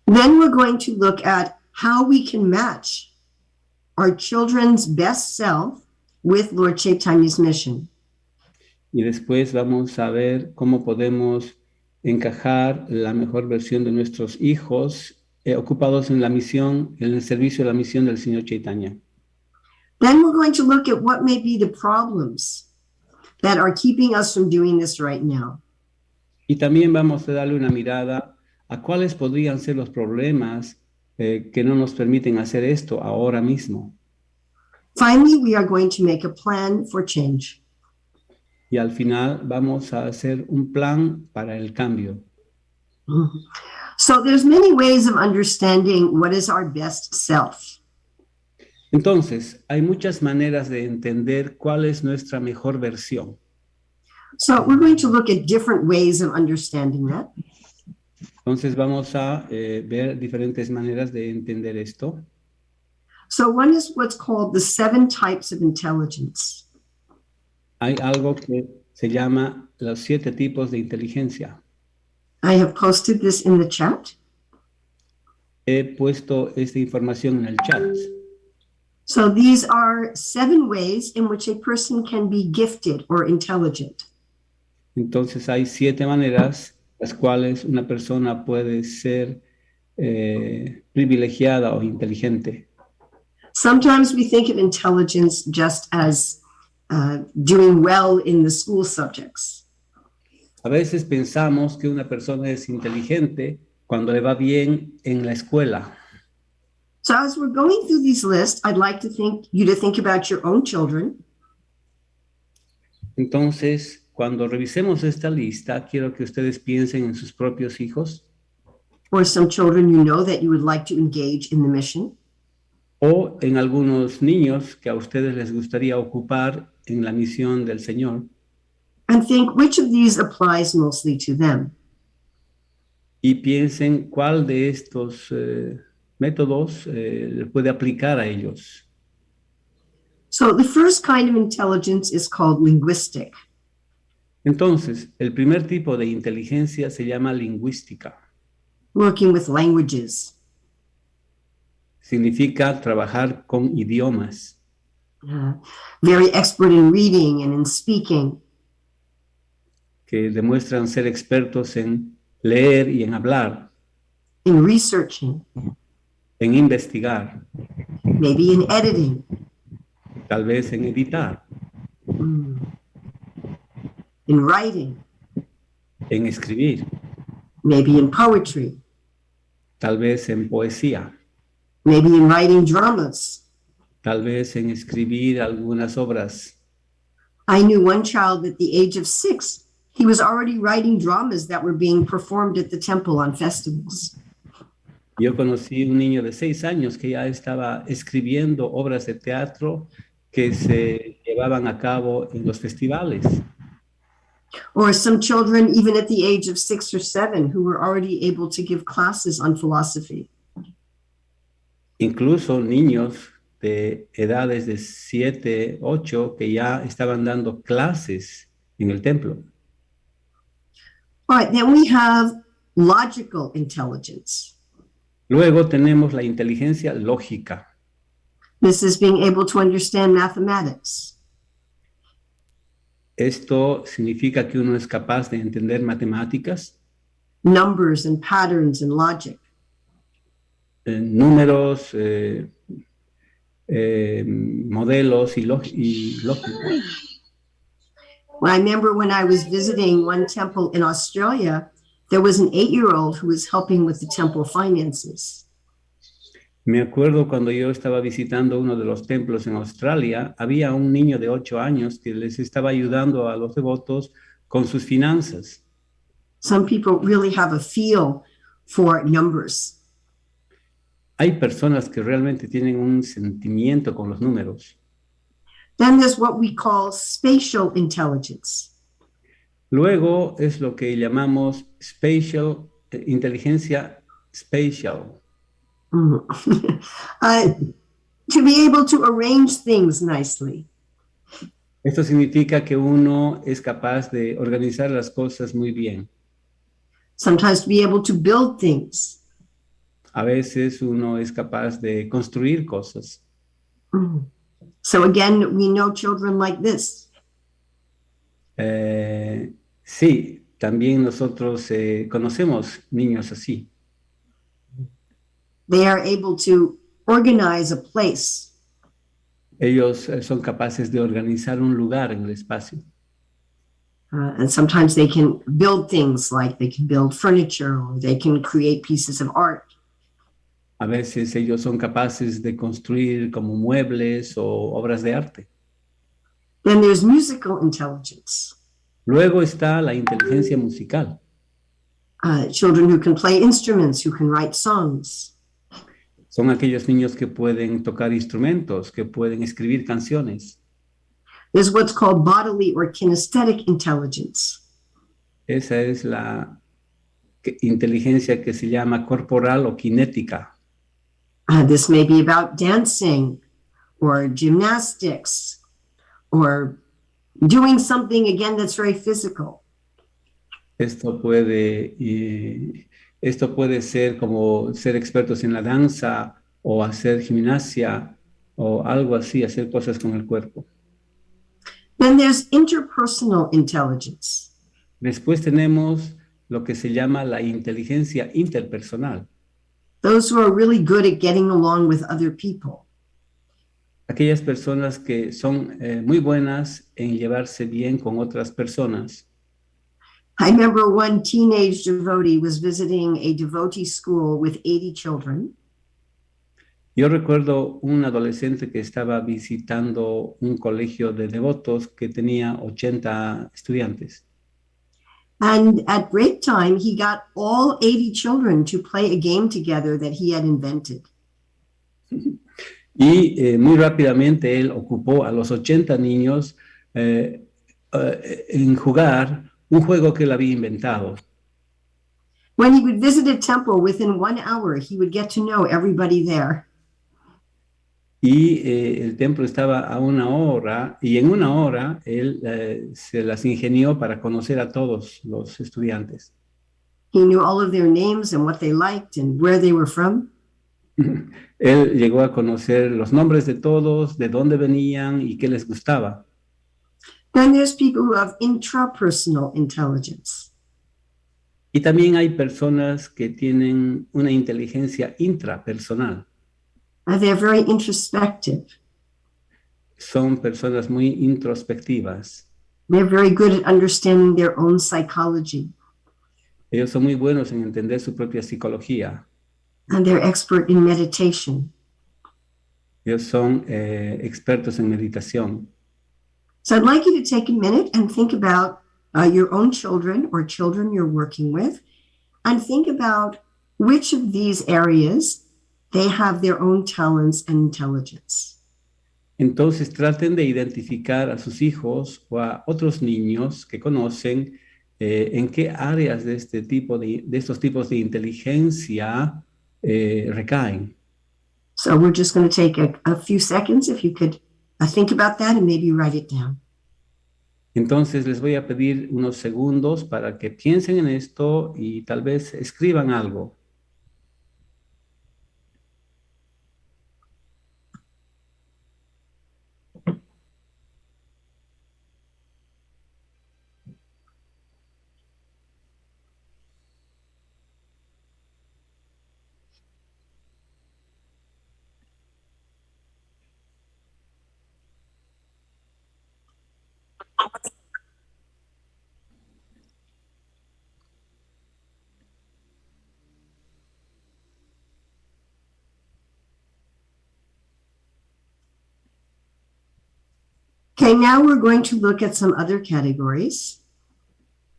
Then we're going to look at how we can match our children's best self with Lord Chaitanya's mission. Y después vamos a ver cómo podemos encajar la mejor versión de nuestros hijos ocupados en la misión, en el servicio de la misión del Señor Chaitanya. Then we're going to look at what may be the problems that are keeping us from doing this right now. Y también vamos a darle una mirada a cuáles podrían ser los problemas que no nos permiten hacer esto ahora mismo. Finally, we are going to make a plan for change. Y al final vamos a hacer un plan para el cambio. So there's many ways of understanding what is our best self. Entonces, hay muchas maneras de entender cuál es nuestra mejor versión. So we're going to look at different ways of understanding that. Entonces vamos a ver diferentes maneras de entender esto. So one is what's called the 7 types of intelligence. Hay algo que se llama los 7 tipos de inteligencia. I have posted this in the chat. He puesto esta información en el chat. So these are 7 ways in which a person can be gifted or intelligent. Entonces hay 7 maneras las cuales una persona puede ser privilegiada o inteligente. Sometimes we think of intelligence just as doing well in the school subjects. A veces pensamos que una persona es inteligente cuando le va bien en la escuela. So as we're going through these lists, I'd like to you to think about your own children. Entonces, cuando revisemos esta lista, quiero que ustedes piensen en sus propios hijos. Or some children you know that you would like to engage in the mission. O en algunos niños que a ustedes les gustaría ocupar en la misión del Señor. And think which of these applies mostly to them. Y piensen cuál de estos métodos le puede aplicar a ellos. So the first kind of intelligence is called linguistic. Entonces, el primer tipo de inteligencia se llama lingüística. Working with languages. Significa trabajar con idiomas. Very expert in reading and in speaking. Que demuestran ser expertos en leer y en hablar. In researching. En investigar. Maybe in editing. Tal vez en editar. In writing, en escribir, maybe in poetry, tal vez en poesía, maybe in writing dramas. tal vez en escribir algunas obras. I knew one child at the age of 6, he was already writing dramas that were being performed at the temple on festivals. Yo conocí un niño de 6 años que ya estaba escribiendo obras de teatro que se llevaban a cabo en los festivales. Or some children, even at the age of 6 or 7, who were already able to give classes on philosophy. Incluso niños de edades de 7, 8 que ya estaban dando clases en el templo. All right, then we have logical intelligence. Luego tenemos la inteligencia lógica. This is being able to understand mathematics. Esto significa que uno es capaz de entender matemáticas, Numbers and patterns and logic. Números, modelos y lógica. Well, I remember when I was visiting one temple in Australia, there was an 8-year-old who was helping with the temple finances. Me acuerdo cuando yo estaba visitando uno de los templos en Australia, había un niño de 8 años que les estaba ayudando a los devotos con sus finanzas. Some people really have a feel for numbers. Hay personas que realmente tienen un sentimiento con los números. Then there's what we call spatial intelligence. Luego es lo que llamamos inteligencia spatial. To be able to arrange things nicely. Esto significa que uno es capaz de organizar las cosas muy bien. Sometimes to be able to build things. A veces uno es capaz de construir cosas. So again, we know children like this. Sí, también nosotros conocemos niños así. They are able to organize a place. Ellos son capaces de organizar un lugar en el espacio. And sometimes they can build things, like they can build furniture or they can create pieces of art. A veces ellos son capaces de construir como muebles o obras de arte. Then there's musical intelligence. Luego está la inteligencia musical. Children who can play instruments, who can write songs. Son aquellos niños que pueden tocar instrumentos, que pueden escribir canciones. There's what's called bodily or kinesthetic intelligence. Esa es la inteligencia que se llama corporal o cinética. This may be about dancing or gymnastics or doing something, again, that's very physical. Esto puede ser como ser expertos en la danza o hacer gimnasia o algo así, hacer cosas con el cuerpo. Then there's interpersonal intelligence. Después tenemos lo que se llama la inteligencia interpersonal. Those who are really good at getting along with other people. Aquellas personas que son muy buenas en llevarse bien con otras personas. I remember one teenage devotee was visiting a devotee school with 80 children. Yo recuerdo un adolescente que estaba visitando un colegio de devotos que tenía 80 estudiantes. And at break time, he got all 80 children to play a game together that he had invented. Y muy rápidamente él ocupó a los 80 niños en jugar un juego que él había inventado. When he would visit a temple, within 1 hour, he would get to know everybody there. Y el templo estaba a 1 hora, y en 1 hora él se las ingenió para conocer a todos los estudiantes. He knew all of their names and what they liked and where they were from. Él llegó a conocer los nombres de todos, de dónde venían y qué les gustaba. Then there's people who have intrapersonal intelligence. Y también hay personas que tienen una inteligencia intrapersonal. They're very introspective. son personas muy introspectivas. They're very good at understanding their own psychology. Ellos son muy buenos en entender su propia psicología. And they're expert in meditation. Ellos son expertos en meditación. So I'd like you to take a minute and think about your own children or children you're working with, and think about which of these areas they have their own talents and intelligence. Entonces traten de identificar a sus hijos o a otros niños que conocen en qué áreas de estos tipos de inteligencia recaen. So we're just going to take a few seconds if you could think about that and maybe write it down. Entonces les voy a pedir unos segundos para que piensen en esto y tal vez escriban algo. Okay, now we're going to look at some other categories.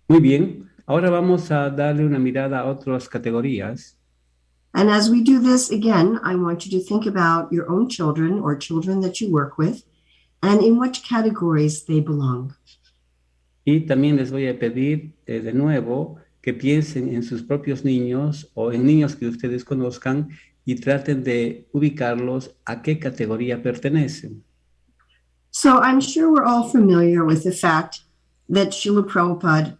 Muy bien, ahora vamos a darle una mirada a otras categorías. And as we do this, again, I want you to think about your own children or children that you work with and in which categories they belong. Y también les voy a pedir de nuevo que piensen en sus propios niños o en niños que ustedes conozcan y traten de ubicarlos a qué categoría pertenecen. So I'm sure we're all familiar with the fact that Srila Prabhupada,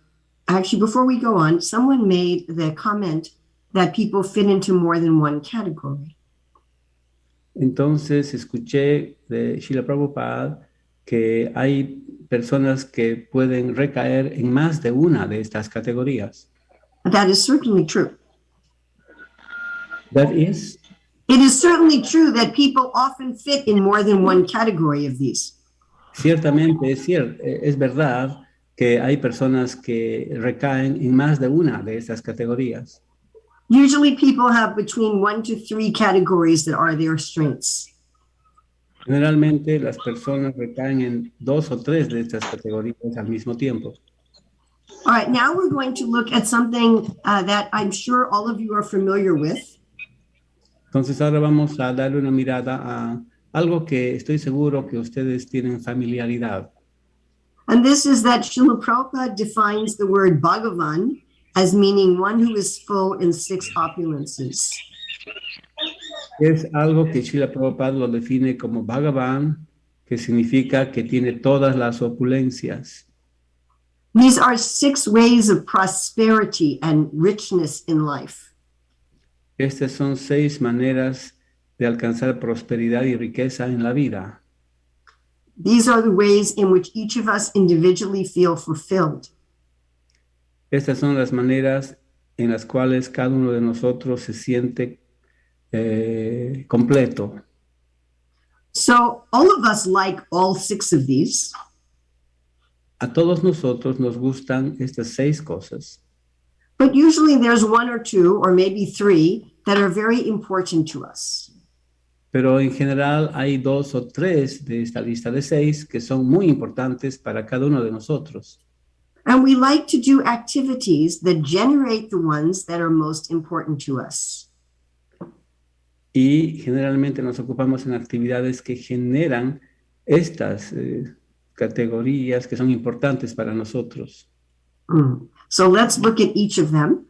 actually, before we go on, someone made the comment that people fit into more than one category. Entonces escuché de Srila Prabhupada que hay personas que pueden recaer en más de una de estas categorías. That is certainly true. That is, It is certainly true that people often fit in more than one category of these. ciertamente es verdad que hay personas que recaen en más de una de estas categorías. Usually people have between 1 to 3 categories that are their strengths. Generalmente las personas recaen en 2 o 3 de estas categorías al mismo tiempo. All right, now we're going to look at something that I'm sure all of you are familiar with. Entonces ahora vamos a darle una mirada a algo que estoy seguro que ustedes tienen familiaridad. And this is that Srila Prabhupada defines the word Bhagavan as meaning one who is full in 6 opulences. Es algo que Srila Prabhupada lo define como Bhagavan, que significa que tiene todas las opulencias. These are 6 ways of prosperity and richness in life. Estas son 6 maneras de alcanzar prosperidad y riqueza en la vida. These are the ways in which each of us individually feel fulfilled. Estas son las maneras en las cuales cada uno de nosotros se siente completo. So all of us like all 6 of these. A todos nosotros nos gustan estas 6 cosas, But usually there's 1 or 2 or maybe 3 that are very important to us. pero en general hay 2 o 3 de esta lista de 6 que son muy importantes para cada uno de nosotros. And we like to do activities that generate the ones that are most important to us. Y generalmente nos ocupamos en actividades que generan estas categorías que son importantes para nosotros. So let's look at each of them.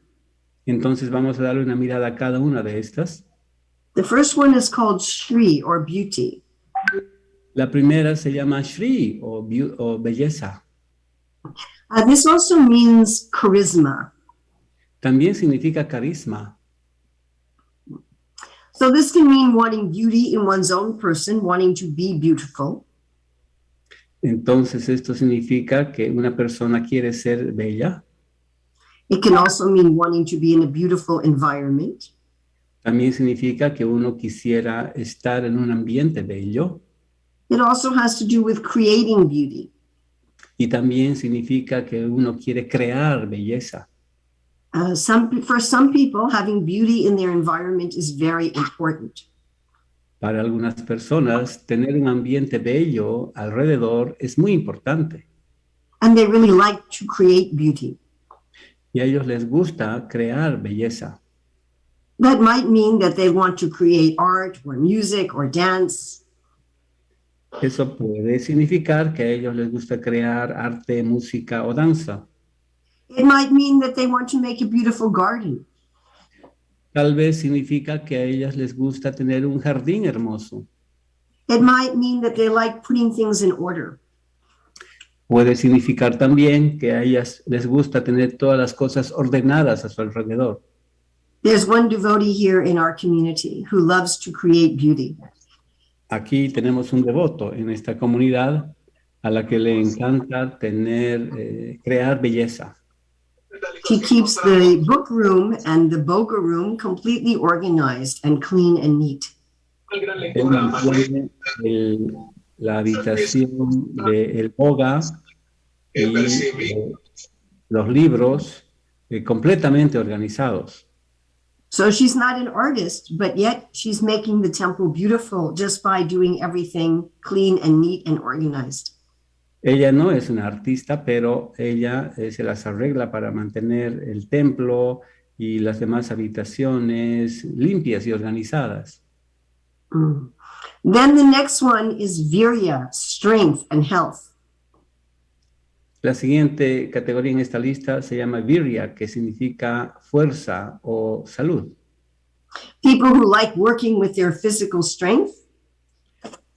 Entonces vamos a darle una mirada a cada una de estas. The first one is called Shri or beauty. La primera se llama Shri o belleza. This also means charisma. También significa carisma. So this can mean wanting beauty in one's own person, wanting to be beautiful. Entonces esto significa que una persona quiere ser bella. It can also mean wanting to be in a beautiful environment. También significa que uno quisiera estar en un ambiente bello. It also has to do with creating beauty. Y también significa que uno quiere crear belleza. For some people, having beauty in their environment is very important. Para algunas personas, tener un ambiente bello alrededor es muy importante. And they really like to create beauty. Y a ellos les gusta crear belleza. That might mean that they want to create art or music or dance. Eso puede significar que a ellos les gusta crear arte, música o danza. It might mean that they want to make a beautiful garden. Tal vez significa que a ellas les gusta tener un jardín hermoso. It might mean that they like putting things in order. Puede significar también que a ellas les gusta tener todas las cosas ordenadas a su alrededor. There's one devotee here in our community who loves to create beauty. Aquí tenemos un devoto en esta comunidad a la que le encanta crear belleza. He keeps the book room and the boga room completely organized and clean and neat. Él mantiene la habitación del boga y los libros completamente organizados. So she's not an artist, but yet she's making the temple beautiful just by doing everything clean and neat and organized. Ella no es una artista, pero ella se las arregla para mantener el templo y las demás habitaciones limpias y organizadas. Then the next one is virya, strength and health. La siguiente categoría en esta lista se llama virya, que significa fuerza o salud. People who like working with their physical strength.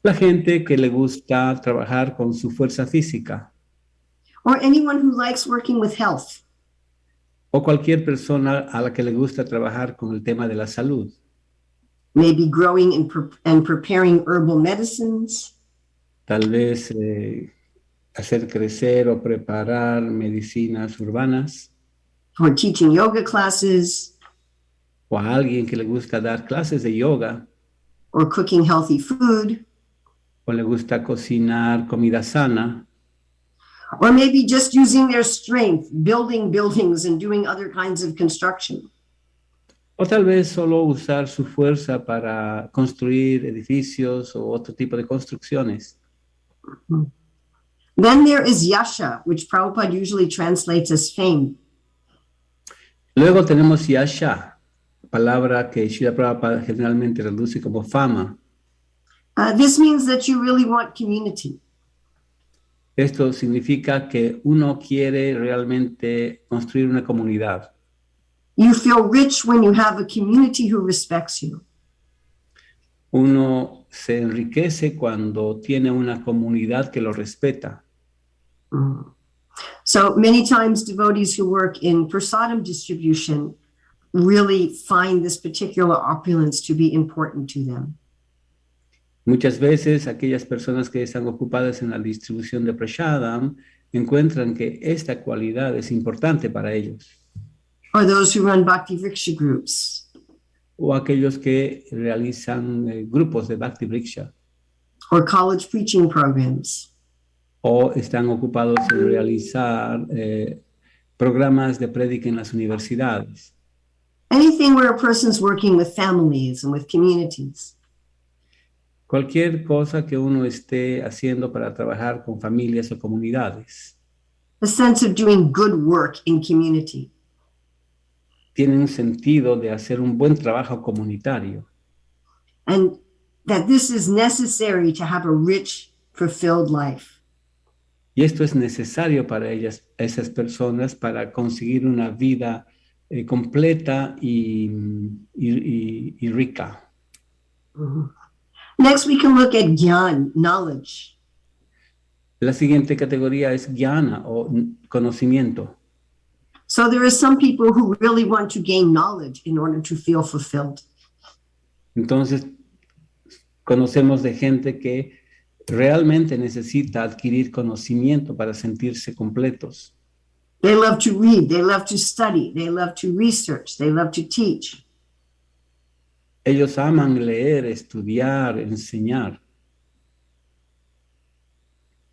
La gente que le gusta trabajar con su fuerza física. Or anyone who likes working with health. O cualquier persona a la que le gusta trabajar con el tema de la salud. Maybe growing and preparing herbal medicines. Tal vez hacer crecer o preparar medicinas urbanas. Or teaching yoga classes. O a alguien que le gusta dar clases de yoga. Or cooking healthy food. O le gusta cocinar comida sana. Or maybe just using their strength, building buildings and doing other kinds of construction. O tal vez solo usar su fuerza para construir edificios o otro tipo de construcciones. Then there is yasha, which Prabhupada usually translates as fame. Luego tenemos yasha, palabra que Srila Prabhupada generalmente traduce como fama. This means that you really want community. Esto significa que uno quiere realmente construir una comunidad. You feel rich when you have a community who respects you. Uno se enriquece cuando tiene una comunidad que lo respeta. So many times devotees who work in prasadam distribution really find this particular opulence to be important to them. Muchas veces aquellas personas que están ocupadas en la distribución de prasadam encuentran que esta cualidad es importante para ellos. Or those who run bhakti vriksha groups. O aquellos que realizan grupos de bhakti vriksha. Or college preaching programs. O están ocupados en realizar programas de prédica en las universidades. Anything where a person's working with families and with communities. Cualquier cosa que uno esté haciendo para trabajar con familias o comunidades. A sense of doing good work in community. Tiene un sentido de hacer un buen trabajo comunitario. And that this is necessary to have a rich, fulfilled life. Y esto es necesario para esas personas para conseguir una vida completa y rica. Next, we can look at gyan, knowledge. La siguiente categoría es jnana o conocimiento. So there are some people who really want to gain knowledge in order to feel fulfilled. Entonces, conocemos de gente que realmente necesita adquirir conocimiento para sentirse completos. They love to read, they love to study, they love to research, they love to teach. Ellos aman leer, estudiar, enseñar.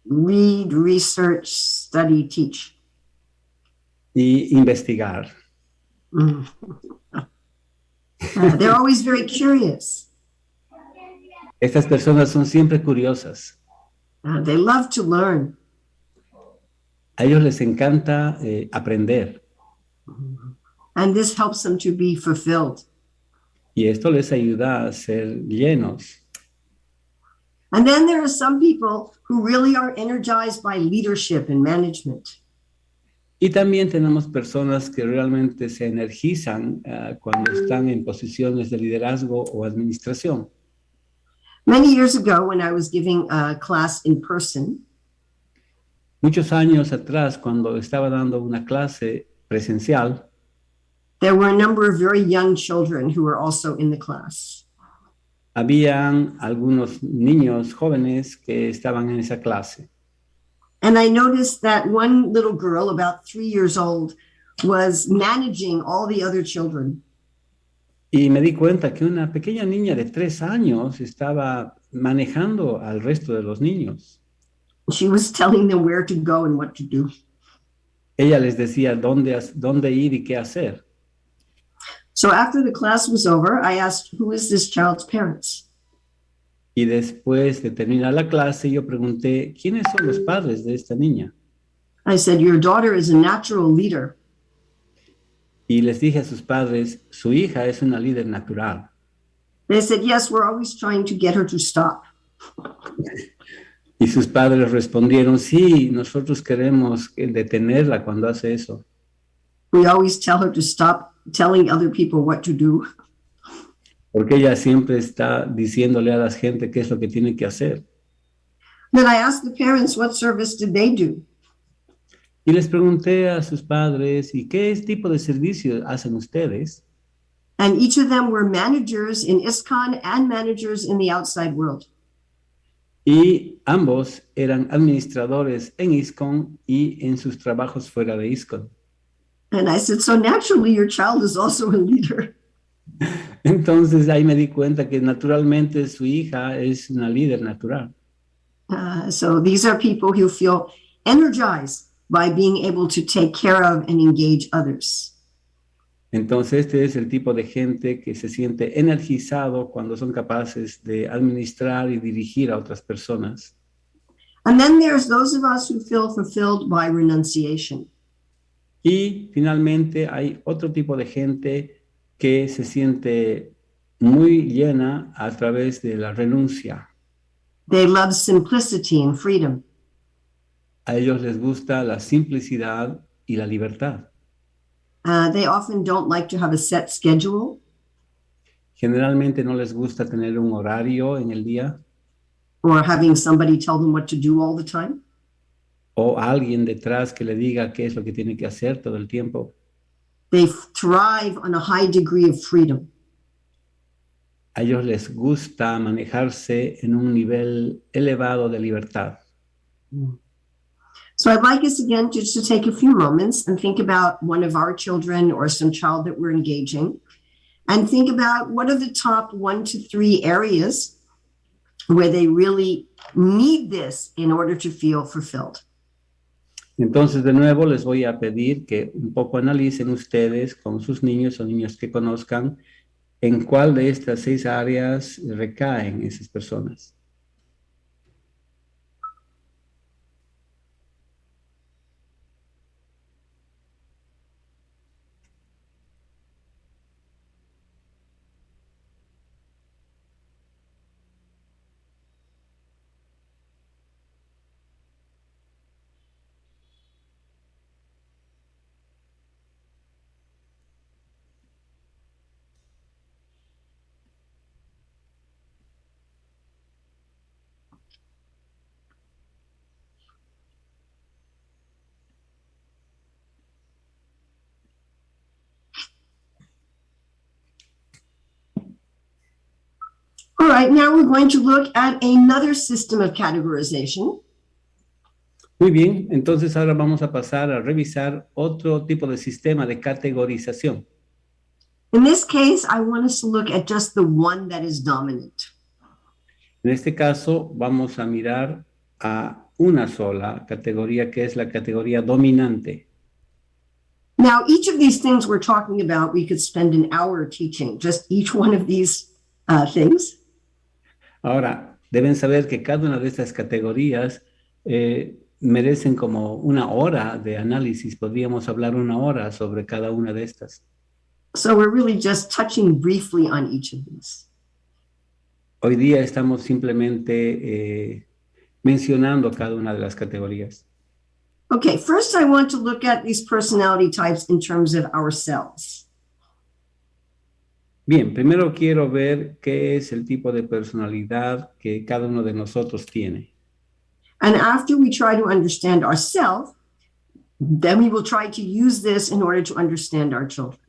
read, research, study, teach. Y investigar. Mm. They're always very curious. Estas personas son siempre curiosas. They love to learn. A ellos les encanta aprender. And this helps them to be fulfilled. Y esto les ayuda a ser llenos. And then there are some people who really are energized by leadership and management. Y también tenemos personas que realmente se energizan cuando están en posiciones de liderazgo o administración. Many years ago, when I was giving a class in person, Muchos años atrás, cuando estaba dando una clase presencial, there were a number of very young children who were also in the class. habían algunos niños jóvenes que estaban en esa clase. And I noticed that one little girl, about 3 years old, was managing all the other children. Y me di cuenta que una pequeña niña de 3 años estaba manejando al resto de los niños. She was telling them where to go and what to do. Ella les decía dónde ir y qué hacer. So after the class was over, I asked, who is this child's parents? Y después de terminar la clase, yo pregunté, ¿quiénes son los padres de esta niña? I said, your daughter is a natural leader. Y les dije a sus padres, su hija es una líder natural. They said, yes, we're always trying to get her to stop. Y sus padres respondieron, sí, nosotros queremos detenerla cuando hace eso. We always tell her to stop telling other people what to do. Porque ella siempre está diciéndole a la gente qué es lo que tiene que hacer. Then I asked the parents, what service did they do? Y les pregunté a sus padres, ¿y qué tipo de servicio hacen ustedes? And each of them were managers in ISKCON and managers in the outside world. Y ambos eran administradores en ISKCON y en sus trabajos fuera de ISKCON. And I said, so naturally your child is also a leader. Entonces ahí me di cuenta que naturalmente su hija es una líder natural. So these are people who feel energized by being able to take care of and engage others. Entonces este es el tipo de gente que se siente energizado cuando son capaces de administrar y dirigir a otras personas. And then there's those of us who feel fulfilled by renunciation. Y finalmente hay otro tipo de gente que se siente muy llena a través de la renuncia. They love simplicity and freedom. A ellos les gusta la simplicidad y la libertad. They often don't like to have a set schedule. Generalmente no les gusta tener un horario en el día Or having somebody tell them what to do all the time. o alguien detrás que le diga qué es lo que tiene que hacer todo el tiempo. They thrive on a high degree of freedom. A ellos les gusta manejarse en un nivel elevado de libertad. So I'd like us again just to take a few moments and think about one of our children or some child that we're engaging, and think about what are the top 1 to 3 areas where they really need this in order to feel fulfilled. Entonces, de nuevo, les voy a pedir que un poco analicen ustedes con sus niños o niños que conozcan en cuál de estas 6 áreas recaen esas personas. All right, now we're going to look at another system of categorization. Muy bien, entonces ahora vamos a pasar a revisar otro tipo de sistema de categorización. In this case, I want us to look at just the one that is dominant. En este caso, vamos a mirar a una sola categoría, que es la categoría dominante. Now, each of these things we're talking about, we could spend an hour teaching just each one of these things. Ahora, deben saber que cada una de estas categorías merecen como una hora de análisis. Podríamos hablar una hora sobre cada una de estas. So we're really just touching briefly on each of these. Hoy día estamos simplemente mencionando cada una de las categorías. Okay, first I want to look at these personality types in terms of ourselves. Bien, primero quiero ver qué es el tipo de personalidad que cada uno de nosotros tiene. And after we try to understand ourselves, then we will try to use this in order to understand our children.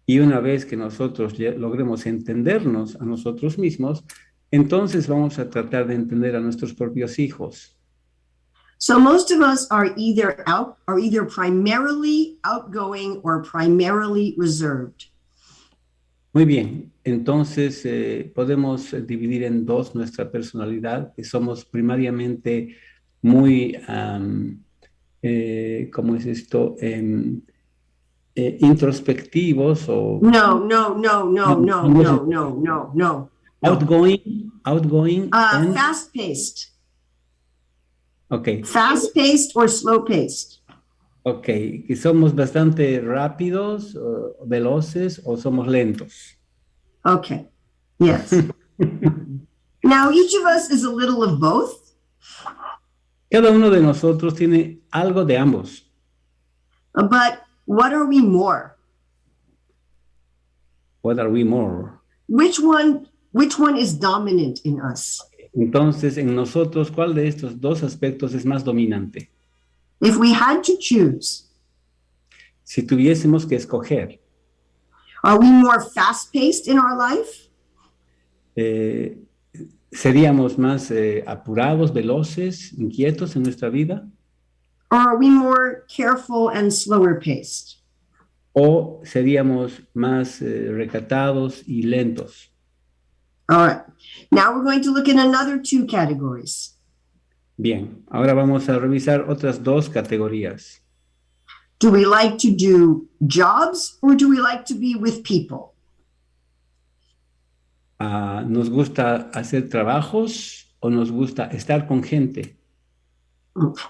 Y una vez que nosotros logremos entendernos a nosotros mismos, entonces vamos a tratar de entender a nuestros propios hijos. So most of us are either primarily outgoing or primarily reserved. Muy bien, entonces podemos dividir en dos nuestra personalidad, que somos primariamente muy, ¿cómo es esto? Introspectivos o... No. Outgoing and... Fast-paced. Okay. Fast-paced or slow-paced. Ok, que somos bastante rápidos, veloces o somos lentos. Okay, yes. Now, each of us is a little of both. Cada uno de nosotros tiene algo de ambos. But what are we more? What are we more? Which one is dominant in us? Entonces, en nosotros, ¿cuál de estos dos aspectos es más dominante? If we had to choose, Si tuviésemos que escoger, are we more fast-paced in our life? ¿seríamos más apurados, veloces, inquietos en nuestra vida? Or are we more careful and slower-paced? ¿O seríamos más recatados y lentos? All right. Now we're going to look at another two categories. Bien, ahora vamos a revisar otras dos categorías. Do we like to do jobs or do we like to be with people? ¿Nos gusta hacer trabajos o nos gusta estar con gente?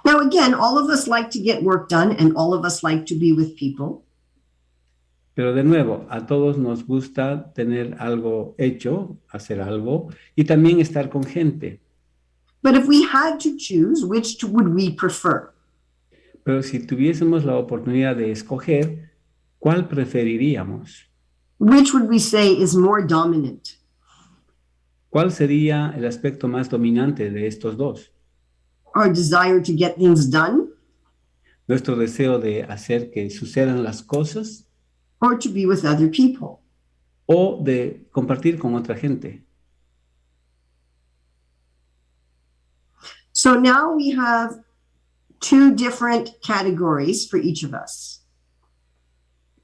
Now, again, all of us like to get work done and all of us like to be with people. Pero de nuevo, a todos nos gusta tener algo hecho, hacer algo y también estar con gente. But if we had to choose, which would we prefer? Pero si tuviésemos la oportunidad de escoger, ¿cuál preferiríamos? Which would we say is more dominant? ¿Cuál sería el aspecto más dominante de estos dos? Our desire to get things done ¿Nuestro deseo de hacer que sucedan las cosas or to be with other people? o de compartir con otra gente? So now we have two different categories for each of us.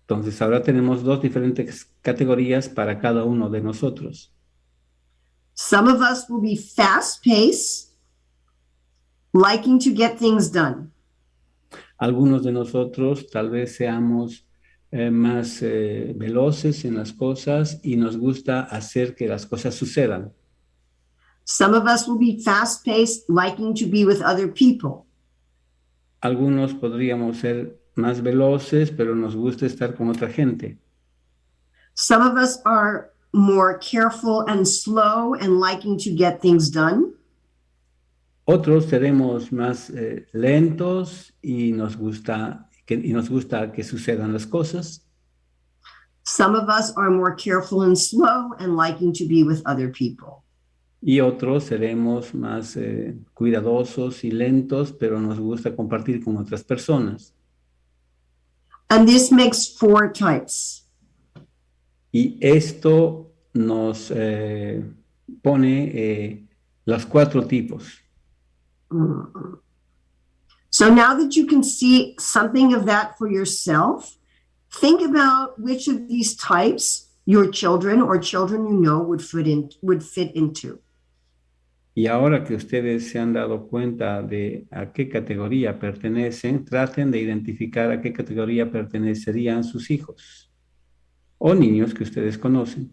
Entonces ahora tenemos dos diferentes categorías para cada uno de nosotros. Some of us will be fast-paced, liking to get things done. Algunos de nosotros tal vez seamos más veloces en las cosas y nos gusta hacer que las cosas sucedan. Some of us will be fast-paced, liking to be with other people. Algunos podríamos ser más veloces, pero nos gusta estar con otra gente. Some of us are more careful and slow and liking to get things done. Otros seremos más lentos y nos gusta que sucedan las cosas. Some of us are more careful and slow and liking to be with other people. Y otros seremos más cuidadosos y lentos, pero nos gusta compartir con otras personas. And this makes 4 types. Y esto nos pone los 4 tipos. So now that you can see something of that for yourself, think about which of these types your children or children you know would fit into. Y ahora que ustedes se han dado cuenta de a qué categoría pertenecen, traten de identificar a qué categoría pertenecerían sus hijos o niños que ustedes conocen.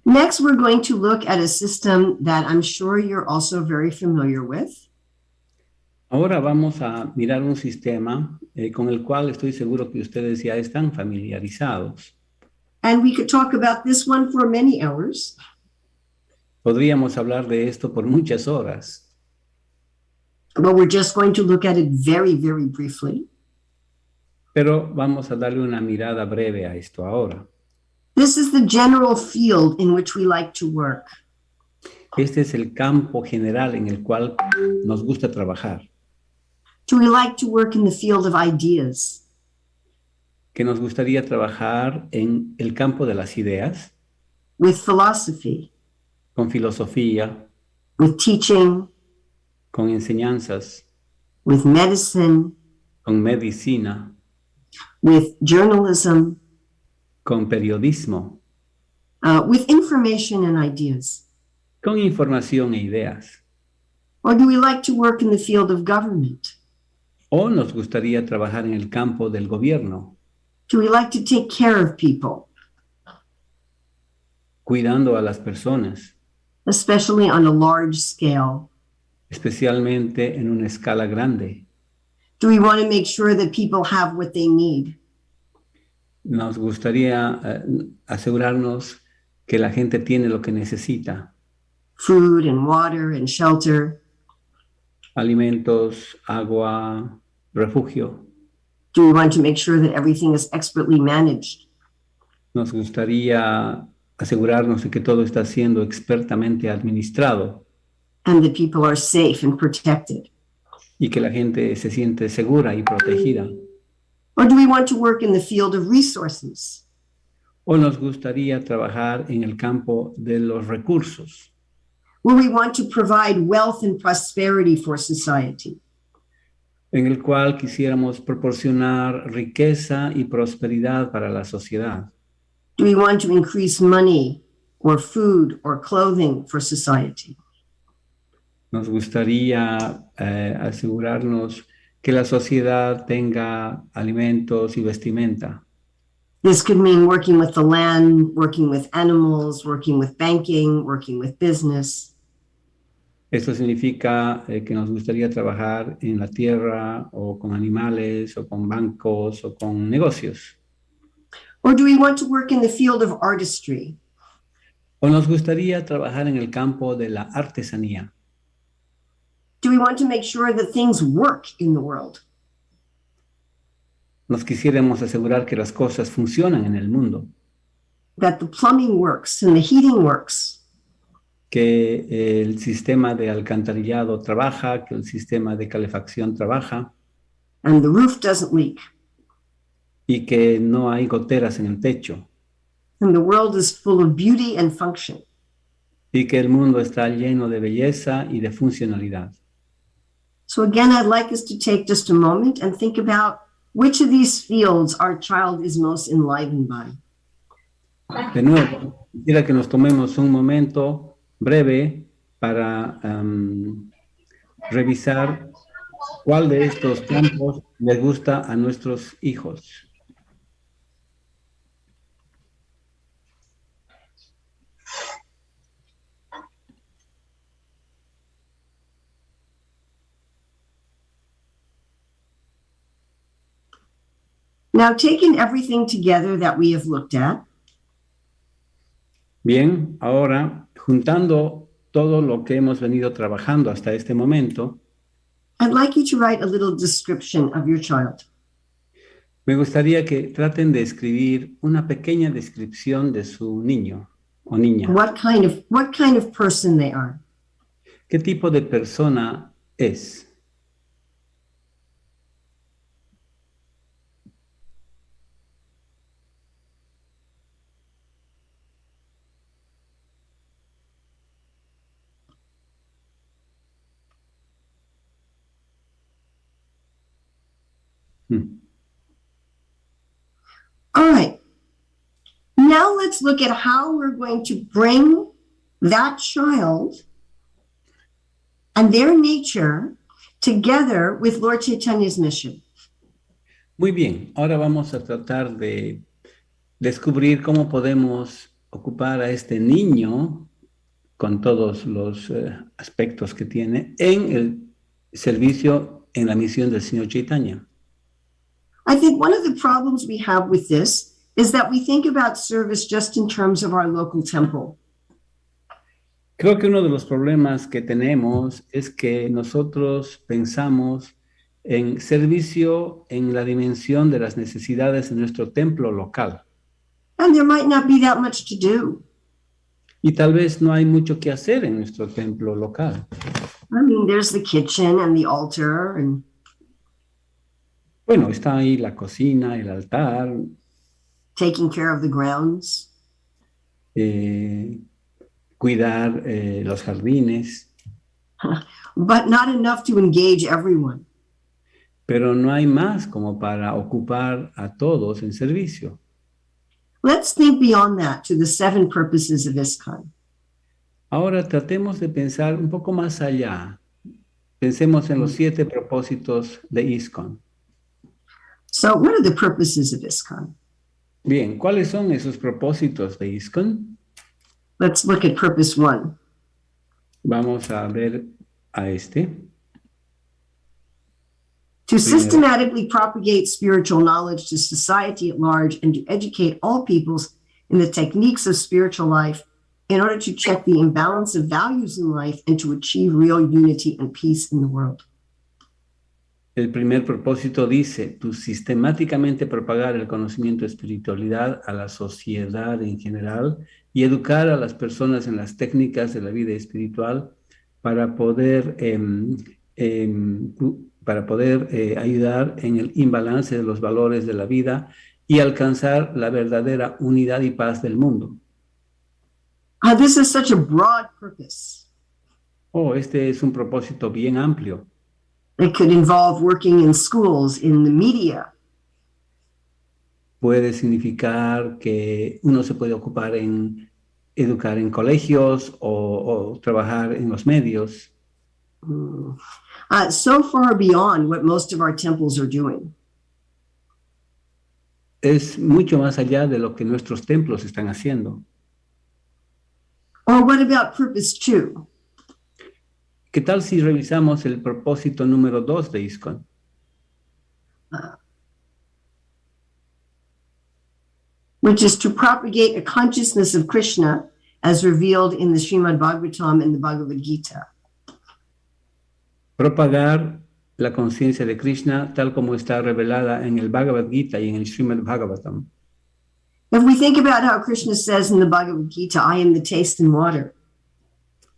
Next, we're going to look at a system that I'm sure you're also very familiar with. Ahora vamos a mirar un sistema con el cual estoy seguro que ustedes ya están familiarizados. And we could talk about this one for many hours. Podríamos hablar de esto por muchas horas, But we're just going to look at it very, very briefly. pero vamos a darle una mirada breve a esto ahora. This is the general field in which we like to work. Este es el campo general en el cual nos gusta trabajar, Do we like to work in the field of ideas? que nos gustaría trabajar en el campo de las ideas, With philosophy, con filosofía, with teaching, con enseñanzas, with medicine, con medicina, with journalism, con periodismo, with information and ideas? con información e ideas. Or do we like to work in the field of government? O nos gustaría trabajar en el campo del gobierno, Do we like to take care of people, cuidando a las personas, especially on a large scale? especialmente en una escala grande. Do we want to make sure that people have what they need? Nos gustaría asegurarnos que la gente tiene lo que necesita: Food and water and shelter. alimentos, agua, refugio. Do we want to make sure that everything is expertly managed? Nos gustaría asegurarnos de que todo está siendo expertamente administrado And that people are safe and protected? y que la gente se siente segura y protegida. Or do we want to work in the field of resources? O nos gustaría trabajar en el campo de los recursos, Where we want to provide wealth and prosperity for society? en el cual quisiéramos proporcionar riqueza y prosperidad para la sociedad. Do we want to increase money or food or clothing for society? Nos gustaría asegurarnos que la sociedad tenga alimentos y vestimenta. This could mean working with the land, working with animals, working with banking, working with business. Esto significa que nos gustaría trabajar en la tierra o con animales o con bancos o con negocios. Or do we want to work in the field of artistry? O nos gustaría trabajar en el campo de la artesanía. Do we want to make sure that things work in the world? Nos quisiéramos asegurar que las cosas funcionan en el mundo, That the plumbing works and the heating works? que el sistema de alcantarillado trabaja, que el sistema de calefacción trabaja And the roof doesn't leak? y que no hay goteras en el techo And the world is full of beauty and function? y que el mundo está lleno de belleza y de funcionalidad. So again, I'd like us to take just a moment and think about which of these fields our child is most enlivened by. De nuevo, quisiera que nos tomemos un momento breve para revisar cuál de estos campos les gusta a nuestros hijos. Now, taking everything together that we have looked at, Bien, ahora juntando todo lo que hemos venido trabajando hasta este momento, I'd like you to write a little description of your child. me gustaría que traten de escribir una pequeña descripción de su niño o niña. What kind of person they are. ¿Qué tipo de persona es? All right. Now let's look at how we're going to bring that child and their nature together with Lord Chaitanya's mission. Muy bien, ahora vamos a tratar de descubrir cómo podemos ocupar a este niño con todos los aspectos que tiene en el servicio en la misión del Señor Chaitanya. I think one of the problems we have with this is that we think about service just in terms of our local temple. Creo que uno de los problemas que tenemos es que nosotros pensamos en servicio en la dimensión de las necesidades de nuestro templo local. And there might not be that much to do. Y tal vez no hay mucho que hacer en nuestro templo local. I mean, there's the kitchen and the altar and Bueno, está ahí la cocina, el altar, taking care of the grounds. cuidar los jardines, But not enough to engage everyone. pero no hay más como para ocupar a todos en servicio. Let's think beyond that to the 7 purposes of ISKCON. Ahora tratemos de pensar un poco más allá. Pensemos en los 7 propósitos de ISKCON. So what are the purposes of ISKCON? Bien, ¿cuáles son esos propósitos de ISKCON? Let's look at purpose 1. Vamos a ver a este. To systematically propagate spiritual knowledge to society at large and to educate all peoples in the techniques of spiritual life in order to check the imbalance of values in life and to achieve real unity and peace in the world. El primer propósito dice, tú sistemáticamente propagar el conocimiento de espiritualidad a la sociedad en general y educar a las personas en las técnicas de la vida espiritual para poder ayudar en el imbalance de los valores de la vida y alcanzar la verdadera unidad y paz del mundo. This is such a broad purpose. Este es un propósito bien amplio. It could involve working in schools, in the media. Puede significar que uno se puede ocupar en educar en colegios o trabajar en los medios. So far beyond what most of our temples are doing. Es mucho más allá de lo que nuestros templos están haciendo. Or what about purpose 2? ¿Qué tal si revisamos el propósito número 2 de ISKCON? Which is to propagate a consciousness of Krishna as revealed in the Srimad Bhagavatam and the Bhagavad Gita. Propagar la conciencia de Krishna tal como está revelada en el Bhagavad Gita y en el Srimad Bhagavatam. If we think about how Krishna says in the Bhagavad Gita, I am the taste and water.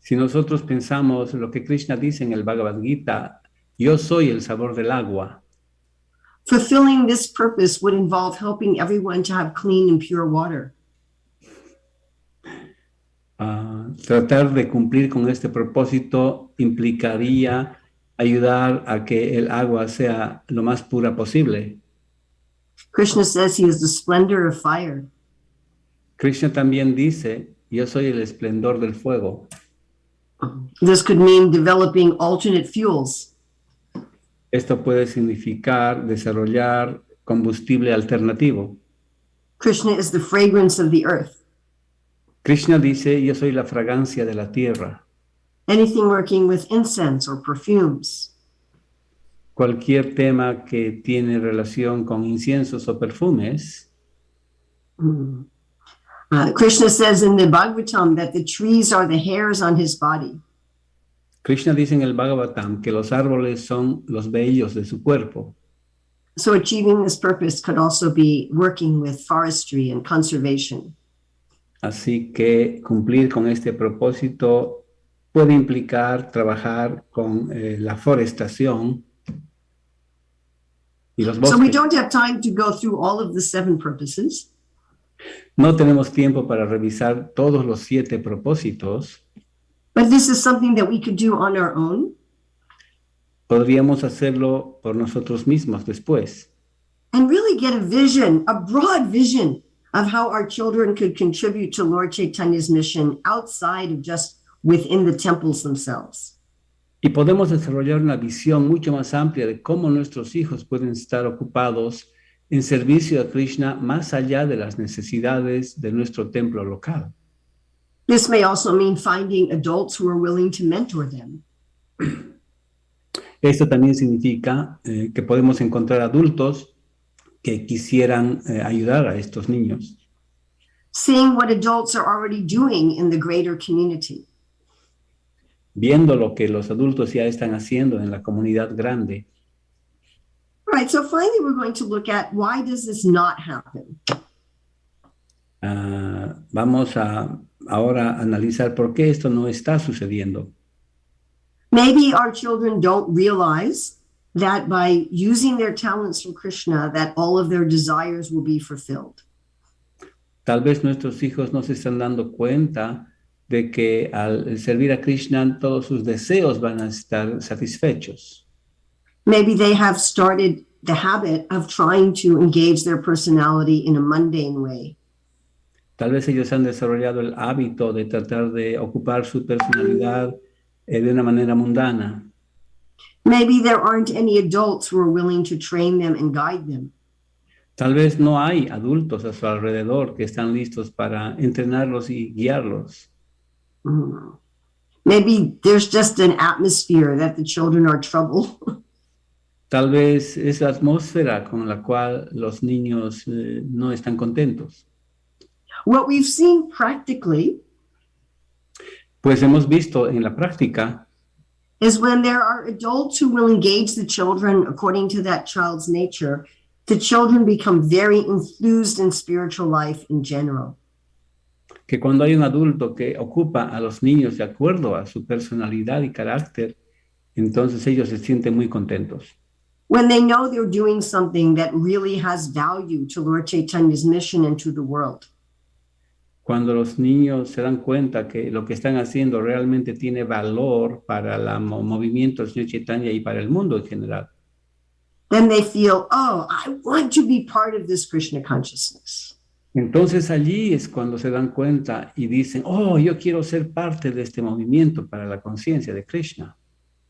Si nosotros pensamos lo que Krishna dice en el Bhagavad Gita, yo soy el sabor del agua. Fulfilling this purpose would involve helping everyone to have clean and pure water. Tratar de cumplir con este propósito implicaría ayudar a que el agua sea lo más pura posible. Krishna says he is the splendor of fire. Krishna también dice, yo soy el esplendor del fuego. This could mean developing alternate fuels. Esto puede significar desarrollar combustible alternativo. Krishna is the fragrance of the earth. Krishna dice, yo soy la fragancia de la tierra. Anything working with incense or perfumes. Cualquier tema que tiene relación con inciensos o perfumes. Krishna says in the Bhagavatam that the trees are the hairs on his body. Krishna dice en el Bhagavatam que los árboles son los vellos de su cuerpo. So achieving this purpose could also be working with forestry and conservation. Así que cumplir con este propósito puede implicar trabajar con la forestación y los So we bosques. don't have time to go through all of the 7 purposes. No tenemos tiempo para revisar todos los 7 propósitos. But this is something that we could do on our own. Podríamos hacerlo por nosotros mismos después. And really get a vision, a broad vision of how our children could contribute to Lord Chaitanya's mission outside of just within the temples themselves. Y podemos desarrollar una visión mucho más amplia de cómo nuestros hijos pueden estar ocupados en servicio a Krishna más allá de las necesidades de nuestro templo local. This may also mean finding adults who are willing to mentor them. Esto también significa que podemos encontrar adultos que quisieran ayudar a estos niños. Seeing what adults are already doing in the greater community. Viendo lo que los adultos ya están haciendo en la comunidad grande. All right, so finally we're going to look at why does this not happen? Vamos a ahora analizar por qué esto no está sucediendo. Maybe our children don't realize that by using their talents for Krishna, that all of their desires will be fulfilled. Tal vez nuestros hijos no se están dando cuenta de que al servir a Krishna todos sus deseos van a estar satisfechos. Maybe they have started the habit of trying to engage their personality in a mundane way. Tal vez ellos han desarrollado el hábito de tratar de ocupar su personalidad de una manera mundana. Maybe there aren't any adults who are willing to train them and guide them. Tal vez no hay adultos a su alrededor que están listos para entrenarlos y guiarlos. Maybe there's just an atmosphere that the children are trouble. Tal vez es la atmósfera con la cual los niños no están contentos. What we've seen practically Pues hemos visto en la práctica is when there are adults who will engage the children according to that child's nature, the children become very enthused in spiritual life in general. que cuando hay un adulto que ocupa a los niños de acuerdo a su personalidad y carácter, entonces ellos se sienten muy contentos. When they know they're doing something that really has value to Lord Chaitanya's mission and to the world. Cuando los niños se dan cuenta que lo que están haciendo realmente tiene valor para el movimiento del Señor Chaitanya y para el mundo en general. Then they feel, oh, I want to be part of this Krishna consciousness. Entonces allí es cuando se dan cuenta y dicen, oh, yo quiero ser parte de este movimiento para la conciencia de Krishna.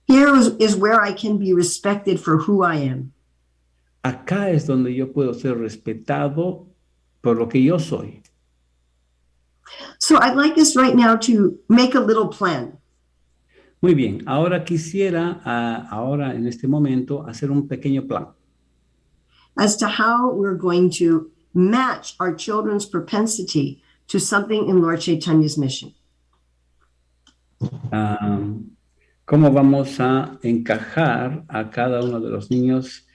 Here is where I can be respected for who I am. Acá es donde yo puedo ser respetado por lo que yo soy. So I'd like us right now to make a little plan. Muy bien, ahora quisiera, ahora en este momento, hacer un pequeño plan As to how we're going to match our children's propensity to something in Lord Chaitanya's mission. ¿Cómo vamos a encajar a cada uno de los niños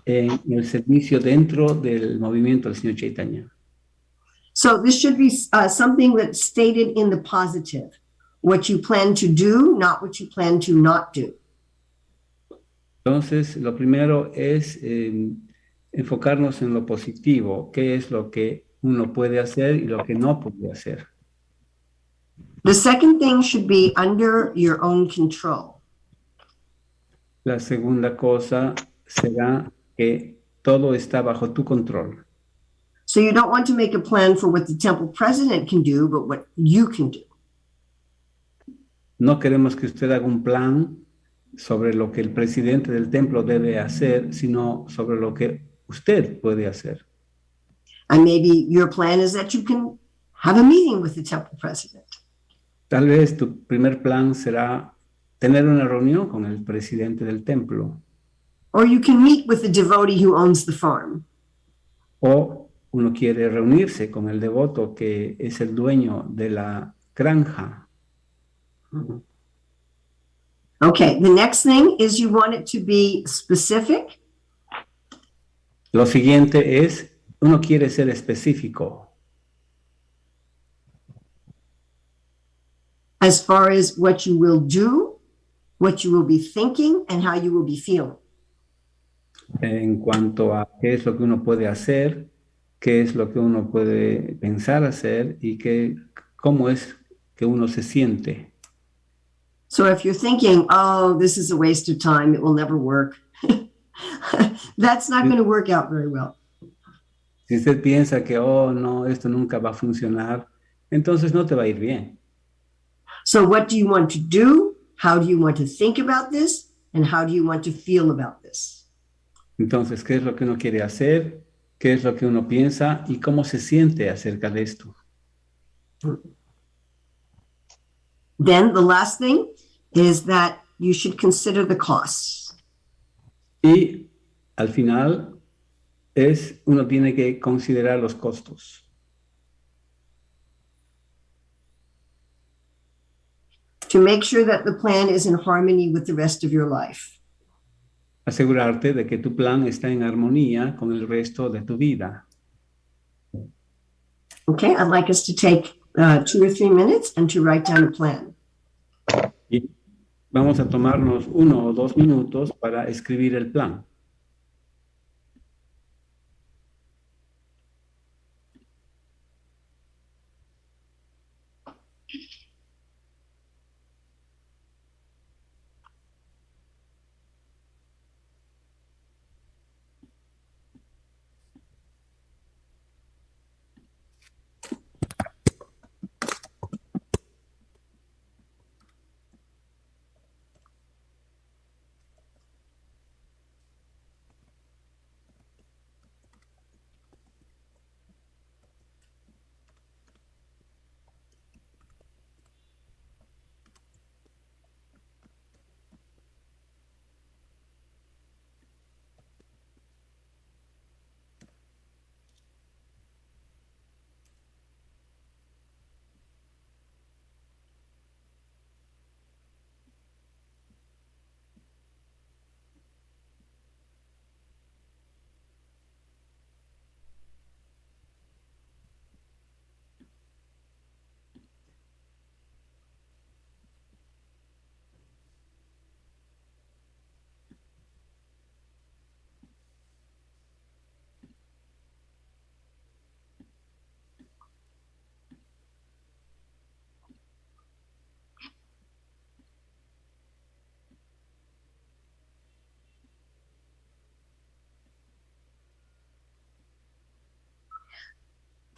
en el servicio dentro del movimiento del Señor Chaitanya? So this should be something that's stated in the positive. What you plan to do, not what you plan to not do. Entonces, lo primero es enfocarnos en lo positivo, qué es lo que uno puede hacer y lo que no puede hacer. The second thing should be under your own control. La segunda cosa será que todo está bajo tu control. So you don't want to make a plan for what the temple president can do, but what you can do. No queremos que usted haga un plan sobre lo que el presidente del templo debe hacer, sino sobre lo que usted puede hacer. And maybe your plan is that you can have a meeting with the temple president. Tal vez tu primer plan será tener una reunión con el presidente del templo. Or you can meet with the devotee who owns the farm. O uno quiere reunirse con el devoto que es el dueño de la granja. Okay, the next thing is you want it to be specific. Lo siguiente es, uno quiere ser específico. as far as what you will do, what you will be thinking, and how you will be feeling. En cuanto a qué es lo que uno puede hacer, qué es lo que uno puede pensar hacer y cómo es que uno se siente. So if you're thinking, oh, this is a waste of time, it will never work, that's not going to work out very well. Si usted piensa que, oh, no, esto nunca va a funcionar, entonces no te va a ir bien. So what do you want to do? How do you want to think about this? And how do you want to feel about this? Entonces, ¿qué es lo que uno quiere hacer? ¿Qué es lo que uno piensa? ¿Y cómo se siente acerca de esto? Then the last thing is that you should consider the costs. Y al final, uno tiene que considerar los costos. To make sure that the plan is in harmony with the rest of your life. Asegurarte de que tu plan está en armonía con el resto de tu vida. Okay, I'd like us to take 2 or 3 minutes and to write down a plan. Y vamos a tomarnos 1 o 2 minutos para escribir el plan.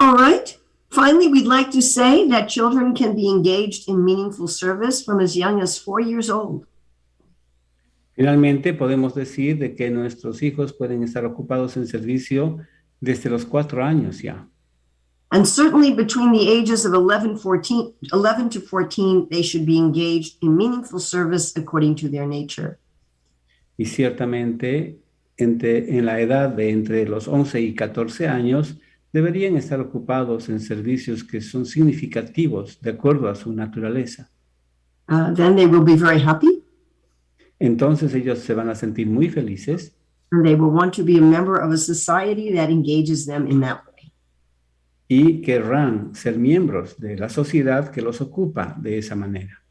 All right. Finally, we'd like to say that children can be engaged in meaningful service from as young as 4 years old. Finalmente, podemos decir de que nuestros hijos pueden estar ocupados en servicio desde los 4 años ya. And certainly between the ages of 11 to 14, they should be engaged in meaningful service according to their nature. Y ciertamente, en la edad de entre los 11 y 14 años, deberían estar ocupados en servicios que son significativos de acuerdo a su naturaleza. Then they will be very happy. Entonces ellos se van a sentir muy felices. And they will want to be a member of a society that engages them in that way. Y querrán ser miembros de la sociedad que los ocupa de esa manera.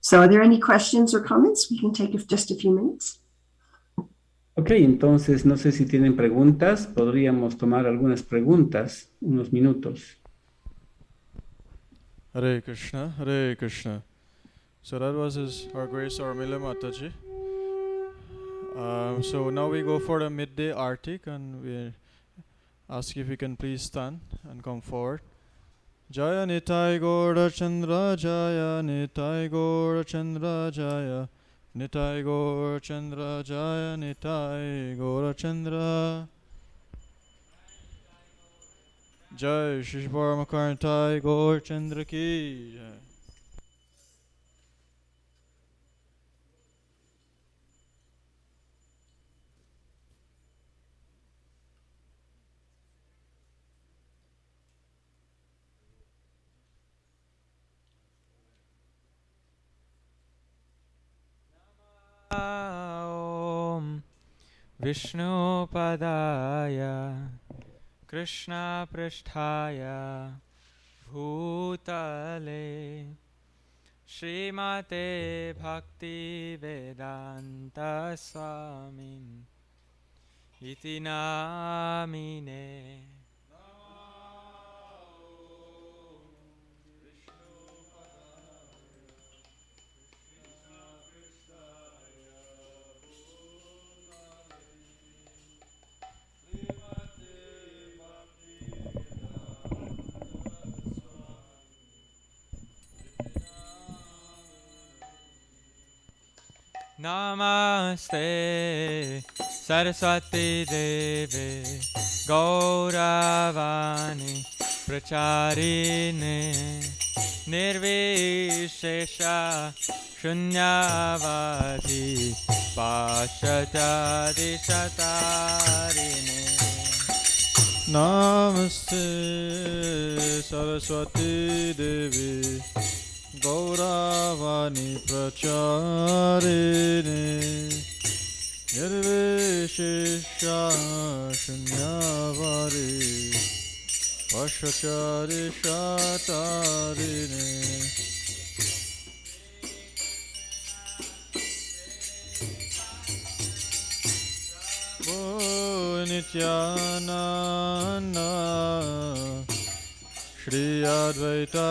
So are there any questions or comments? We can take just a few minutes. Ok, entonces no sé si tienen preguntas. Podríamos tomar algunas preguntas, unos minutos. Hare Krishna, Hare Krishna. So that was Her Grace Urmila Mataji. So now we go for the midday artik, and we ask if you can please stand and come forward. Jaya Nitai Gaura Chandra, Jaya Nitai Gaura Chandra, Jaya Nitai Gaura Chandra, Jaya Nitai Gaura Chandra. Jai Shri Paramakarnitai Gaura Chandra Ki Jai. Om Vishnu Padaya Krishna Pristhaya Bhutale Srimate Bhaktivedanta Swami Iti Namine. Namaste Saraswati Deve Gauravani Pracharine Nirvishesha Shunyavadi Pashatadi Shatarine. Namaste Saraswati Devi Gauravani Pracharine Nirvishesha Shunyavadi Pashatadi Shatarine. Nityananda Shri Advaita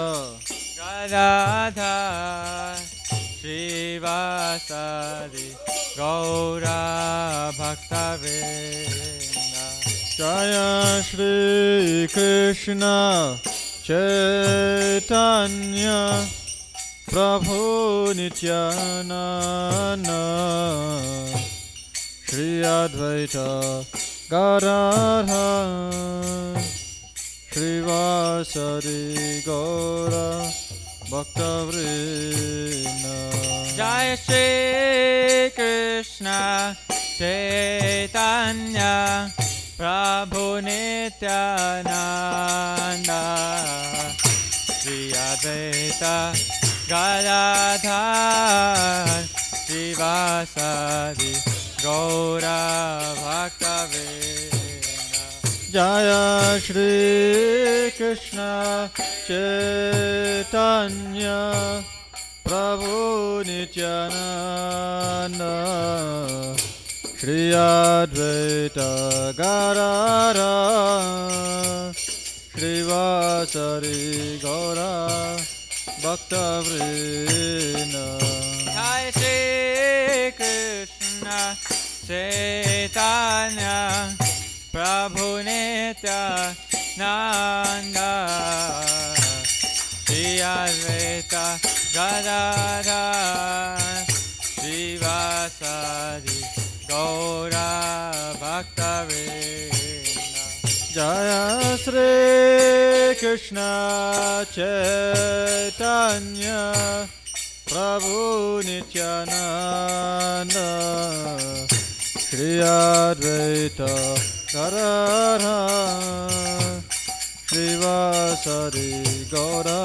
Gadadhar Srivasadi Gaura Bhaktavinda. Jaya Shri Krishna Chaitanya Prabhu Nityananda Shri Advaita Gadadhar Srivasadi Gaura Bhaktavrinda. Jai Shri Krishna Chaitanya Prabhu Nityananda Shri Advaita Gadadhar Srivasadi Gaura Bhaktavinda. Jaya Shri Krishna Chaitanya Prabhu Nityananda Shri Advaita Gadadhar Srivasadi Gaura Bhaktavrinda. Jai Shri Krishna Chaitanya Prabhu Nityananda Shri Advaita Gadadhar Srivasadi Gaura Bhaktavinda. Jaya Shri Krishna Chaitanya Prabhu Nityananda Shri Advaita Gadadhar Srivasadi Gaura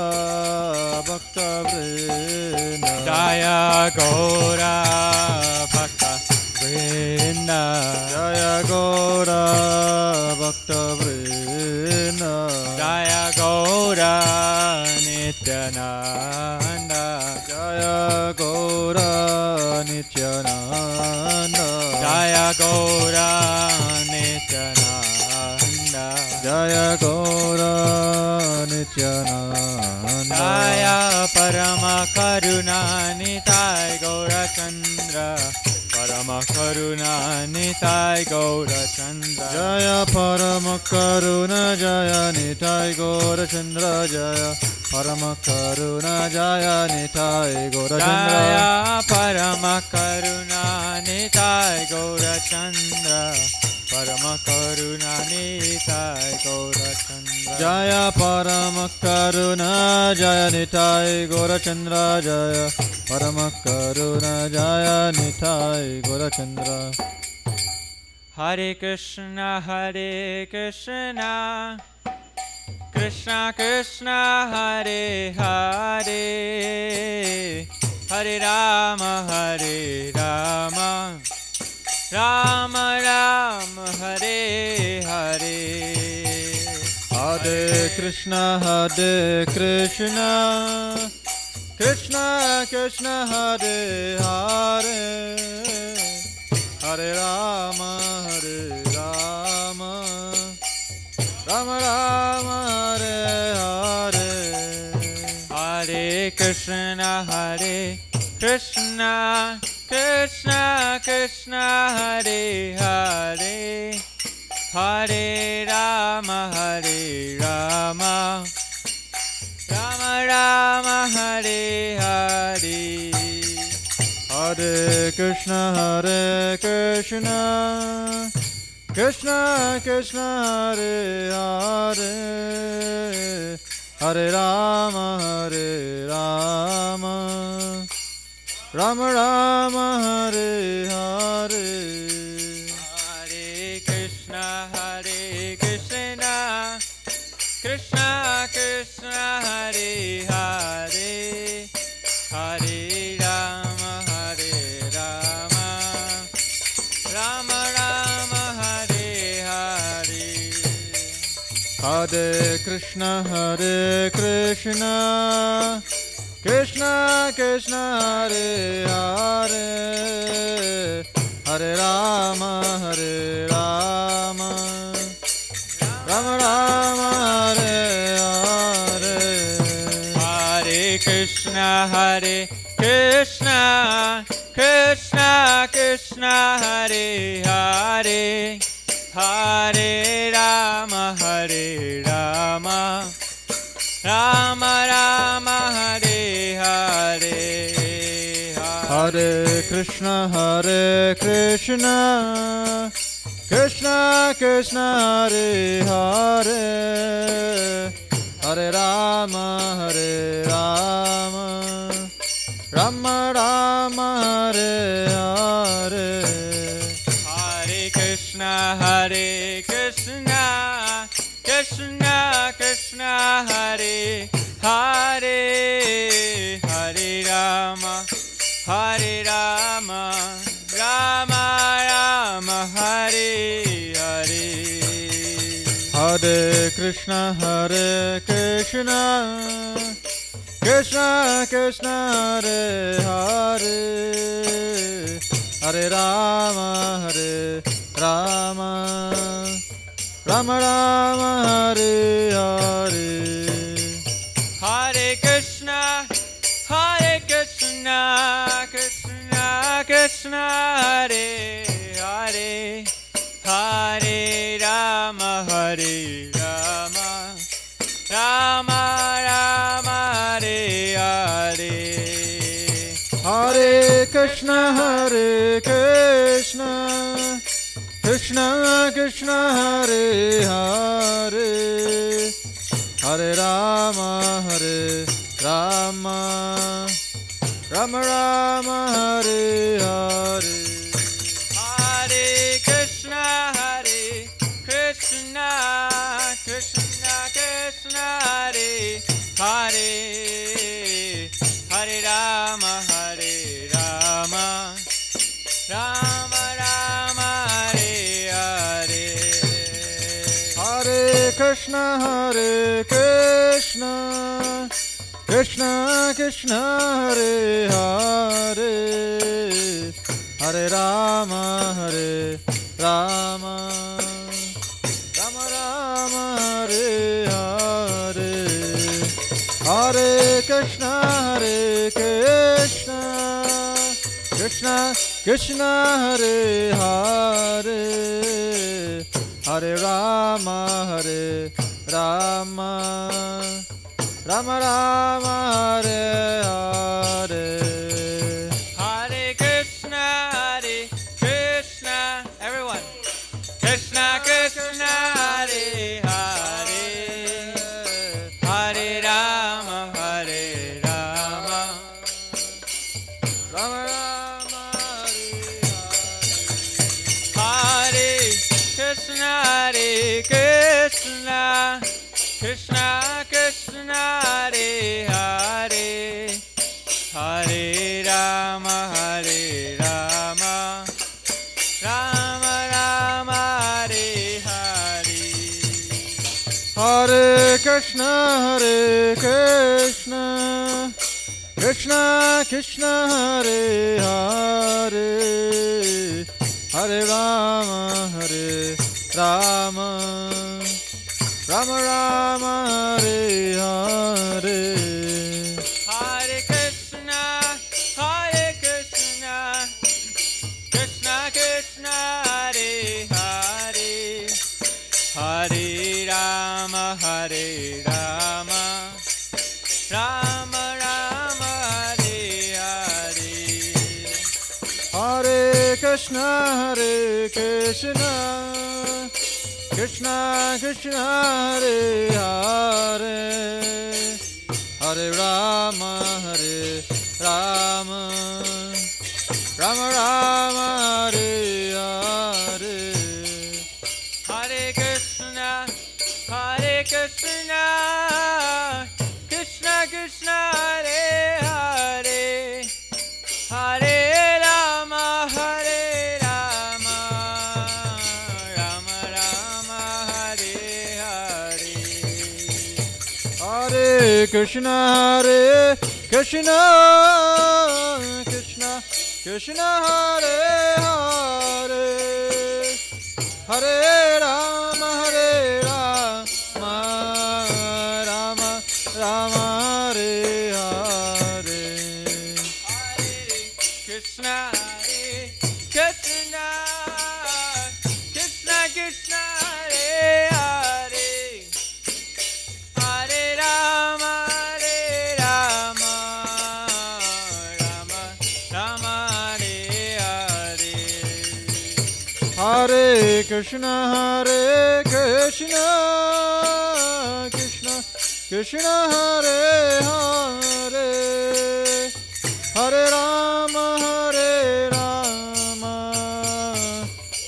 Bhaktavrinda. Jaya Gaura Bhaktavrinda. Jaya Gaura Bhaktavrinda. Jaya Gaura Nityananda. Jaya Gaura Nityananda. Jaya Gaura Nityananda. Jaya Gaura Nityananda. Jaya Parama Karuna Nitai Gaura Chandra. Parama Karuna Nitai Gaura Chandra. Jaya Parama Karuna Jaya Nitai Gaura Chandra. Jaya Parama Karuna Jaya Nitai Gaura Chandra. Jaya Parama Karuna Nitai Gaura Chandra. Parama Karuna Nitai Gaura Chandra. Jaya Parama Karuna Jaya Nitai Gaura Chandra. Jaya Parama Karuna Jaya Nitai Gaura Chandra. Hare Krishna Krishna Krishna Hare Hare Hare Rama Rama Rama Hare Hare. Hare Krishna Krishna Krishna Hare Hare Hare Rama Rama Rama Hare Hare Hare Krishna Krishna Krishna Krishna Hare Hare Hare Rama Rama Rama Hare Hare Hare Krishna Krishna Krishna Hare Hare Hare Rama Rama Rama Rama Hare Hare Hare Krishna Krishna Krishna Krishna Hare Hare Hare Rama Rama Rama Rama Hare Hare Hare Krishna Krishna Krishna Krishna Hare Hare Hare Rama Rama Rama Rama Hare Hare Hare Krishna Krishna Krishna Krishna Hare Hare Hare Rama Rama Rama Rama Hare Hare Hare Krishna Krishna Krishna Krishna Hare Hare Hare Rama Rama Rama Rama Hare Hare Hare Krishna Krishna Krishna Krishna Hare Hare Hare Rama Rama Rama Rama Hare Hare Hare Krishna Krishna Krishna Krishna Hare Hare Hare Rama Rama Rama Rama Hare Hare Hare Krishna Krishna Krishna Hare Hare Hare Rama Rama Rama Rama Hare Hare Hare Krishna Krishna Krishna Krishna Hare Hare Hare Rama Rama Rama Rama Hare Hare Hare Krishna Krishna Krishna Krishna Hare Hare Hare Rama Rama Rama Rama Hare Hare Hare Krishna Krishna Krishna Krishna Hare Hare Hare Rama Rama Rama Rama Hare Hare Hare Krishna Krishna Krishna Krishna Hare Hare Hare Rama Rama Rama Rama Hare Hare Hare Krishna everyone Krishna Krishna Hare Hare Hare Rama Rama Rama Rama Hare Krishna Krishna Krishna Krishna Hare Hare Hare Rama Rama Rama Rama Hare Hare Hare Krishna Krishna Krishna Krishna Hare Hare Hare Rama Rama Rama Rama Hare Hare Hare Krishna Krishna Krishna Hare Hare Hare Rama Rama Rama Rama Hare Hare Hare Krishna Krishna Krishna Hare Hare Hare Rama Rama Rama Rama Hare Hare Hare Krishna Krishna Krishna Hare Hare Hare Rama Rama Rama Hare Hare Hare Krishna Krishna Krishna Hare Hare Hare Rama Rama Rama Hare Hare Krishna Krishna Hare Hare Hare Rama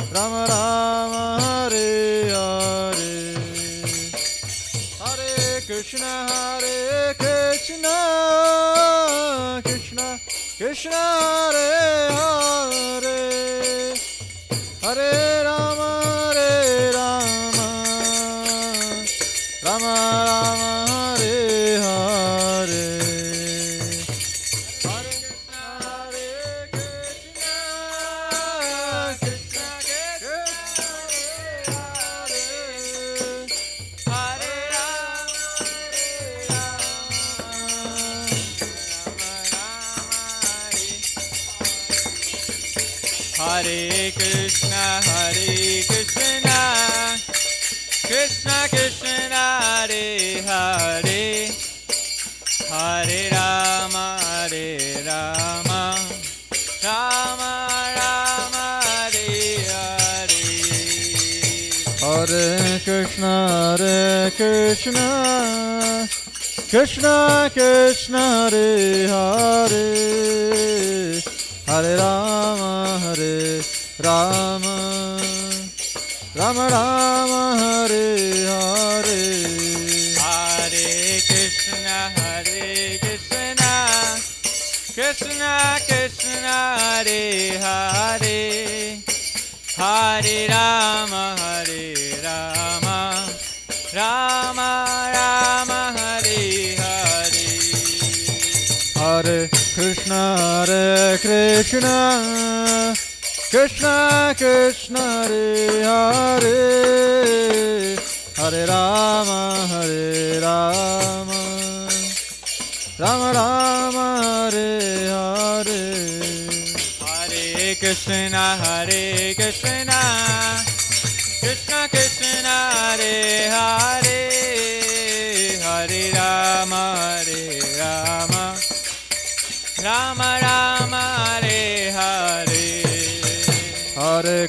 Rama Rama Hare Hare Hare Krishna Krishna Hare Hare Hare Rama Rama Rama Hare Hare Hare Krishna Krishna Hare Hare Hare Rama Rama Rama Hare Hare Hare Krishna Krishna Hare Hare Krishna Krishna Hare Hare Hare Rama Rama Rama Rama Hare Hare Hare Krishna Krishna Hare Hare Hare Rama Rama Rama Rama Hare Hare Hare Krishna Krishna Hare Hare Hare Rama Rama Rama Rama Hare Hare Hare Krishna Krishna Hare Hare Hare Rama Rama Rama Rama Hare Hare Hare Krishna Krishna Hare Hare Hare Rama Rama Rama Rama Hare Hare Hare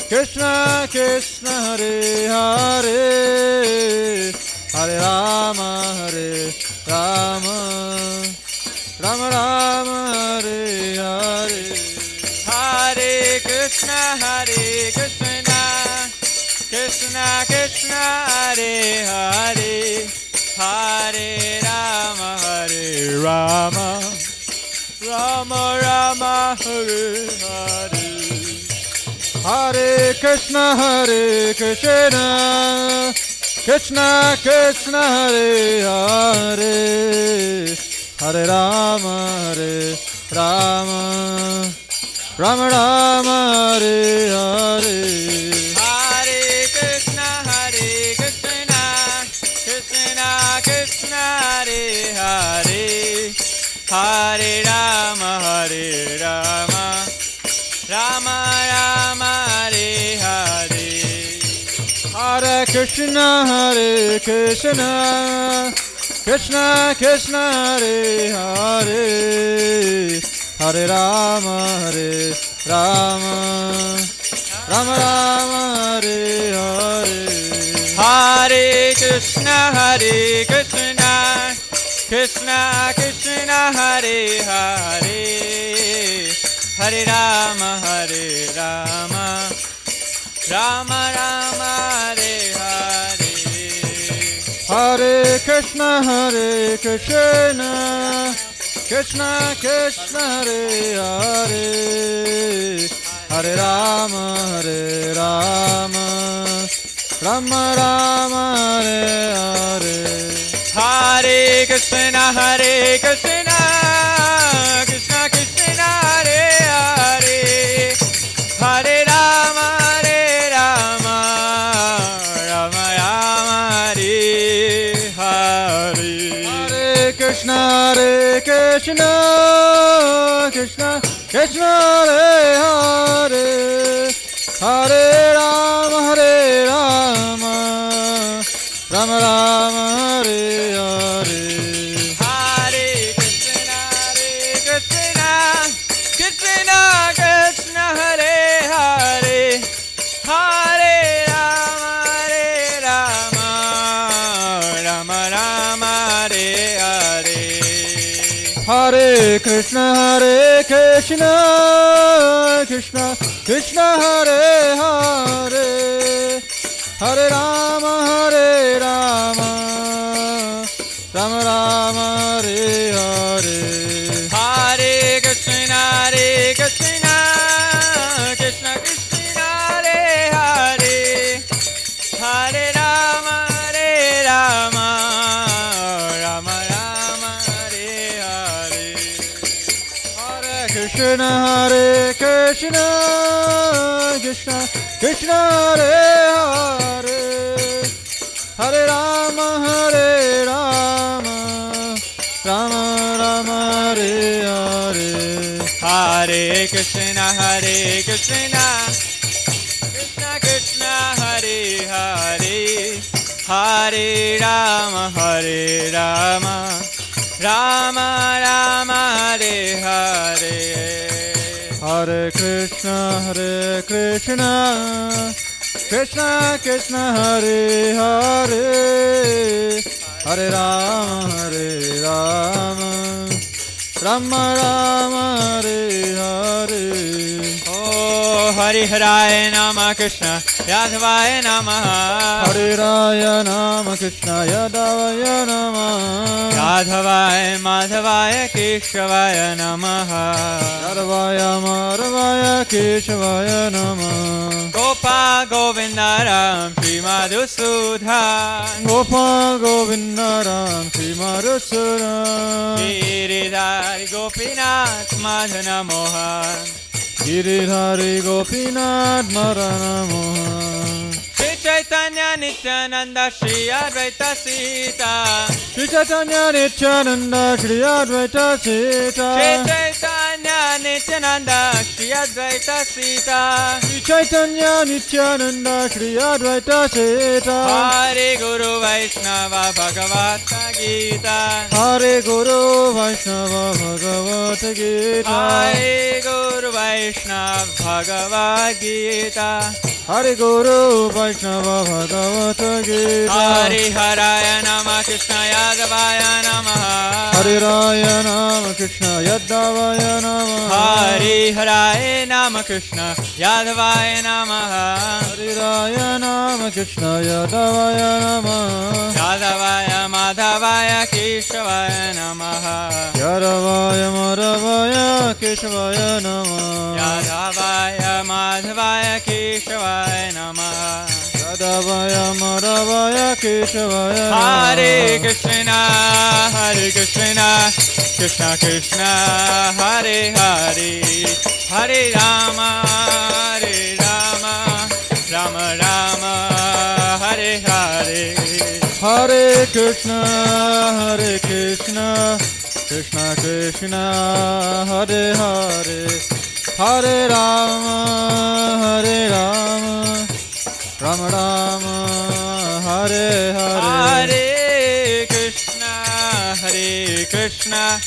Krishna Krishna Hare Hare Hare Rama Rama Rama Rama Hare Hare Hare Krishna Krishna Hare Hare Hare Rama Rama Rama Rama Hare Hare Hare Krishna Krishna Krishna Krishna Hare Hare Hare Rama Hare Rama Rama Rama Hare Hare Hare Krishna Krishna Krishna Hare Hare Hare Rama Rama Rama Hare Hare Hare Krishna Krishna Krishna Hare Hare Hare Rama Rama Rama Hare Hare Hare Krishna Krishna Krishna Hare Hare Hare Rama Rama Rama Hare Hare Hare Krishna Krishna Krishna Hare Hare Hare Rama Rama Rama Hare Hare Hare Krishna Krishna Krishna Hare Hare Hare Rama Rama Rama Hare Hare Hare Krishna Krishna Krishna Hare Hare Hare Rama Rama Rama Hare Hare Hare Krishna Krishna Krishna Hare Hare Hare Rama Rama Rama Hare Hare Hare Krishna Krishna Krishna Hare Hare Hare Rama Rama Rama Hare Hare Hare Krishna Krishna Krishna Hare Hare Hare Rama Rama Rama Hare Hare Hare Krishna Krishna Krishna Hare Hare Hare Rama Rama Rama Hare Hare Hare Krishna Krishna Krishna Hare Hare Hare Rama Rama Rama Hare Hare Hare Krishna Krishna Krishna Hare Hare Hare Rama Rama Rama Hare Hare Oh Hari Haraya Nama Krishna Yadavaya Namaha Hare Raya Nama Krishna Yadavaya Nama Yadavaya Madhavaya Keshavaya Namaha Yadavaya Madhavaya Keshavaya Nama Gopa Govindaram Shri Madhusudha Gopa Govindaram Shri Madhusudha Giridhari Gopinath Madhana Mohan Giridhari Gopinath Madhana Mohan Shri Chaitanya Nityananda Shri Advaita Sita Shri Chaitanya Nityananda Shri Advaita Sita Shri Chaitanya Nityananda Shri Advaita Sita Shri Chaitanya Nityananda Shri Advaita Sita Hare Guru Vaishnava Bhagavata Gita Hare Guru Vaishnava Bhagavata Gita Hare Guru Vaishnava Bhagavad Gita Hare Guru Vaishnava Bhagavata Gita Hare Haraya Nama Krishna Yadavaya Namaha Hare Raya Nama Krishna Yadavaya Namaha Hare Haraya Nama Krishna Yadavaya Namaha Hare Raya Nama Krishna Yadavaya Namaha Yadavaya Madhavaya Keshavaya Namaha Yadavaya Madhavaya Keshavaya Namaha Yadavaya Madhavaya Keshavaya Namaha Madhavaya Madhavaya Keshavaya Hare Krishna, Krishna Krishna, Hare Hare, Hare Rama, Rama Rama, Hare Hare. Hare Krishna, Krishna Krishna, Hare Hare, Hare Rama, Rama Rama, Hare Hare. Hare Krishna,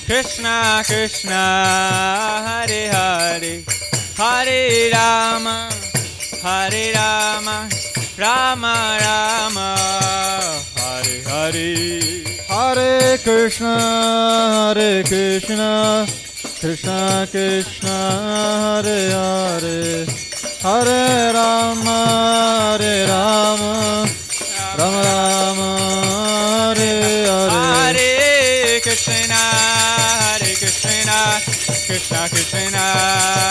Krishna Krishna, Hare Hare, Hare Rama, Rama Rama, Hare Hare. Hare Krishna, Krishna Krishna, Hare Hare, Hare Rama, Rama Rama, Hare Hare. Hare Krishna, Krishna Krishna,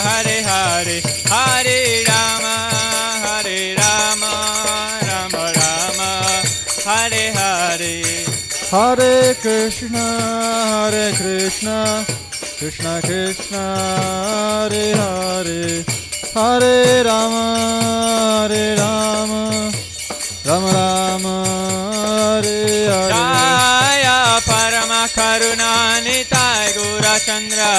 Hare Hare, Hare Rama, Rama Rama, Hare Hare. Hare Krishna, Krishna Krishna, Hare Hare, Hare Rama, Rama Rama, Hare Hare. Jaya Parama Karuna Nitai Gora Chandra,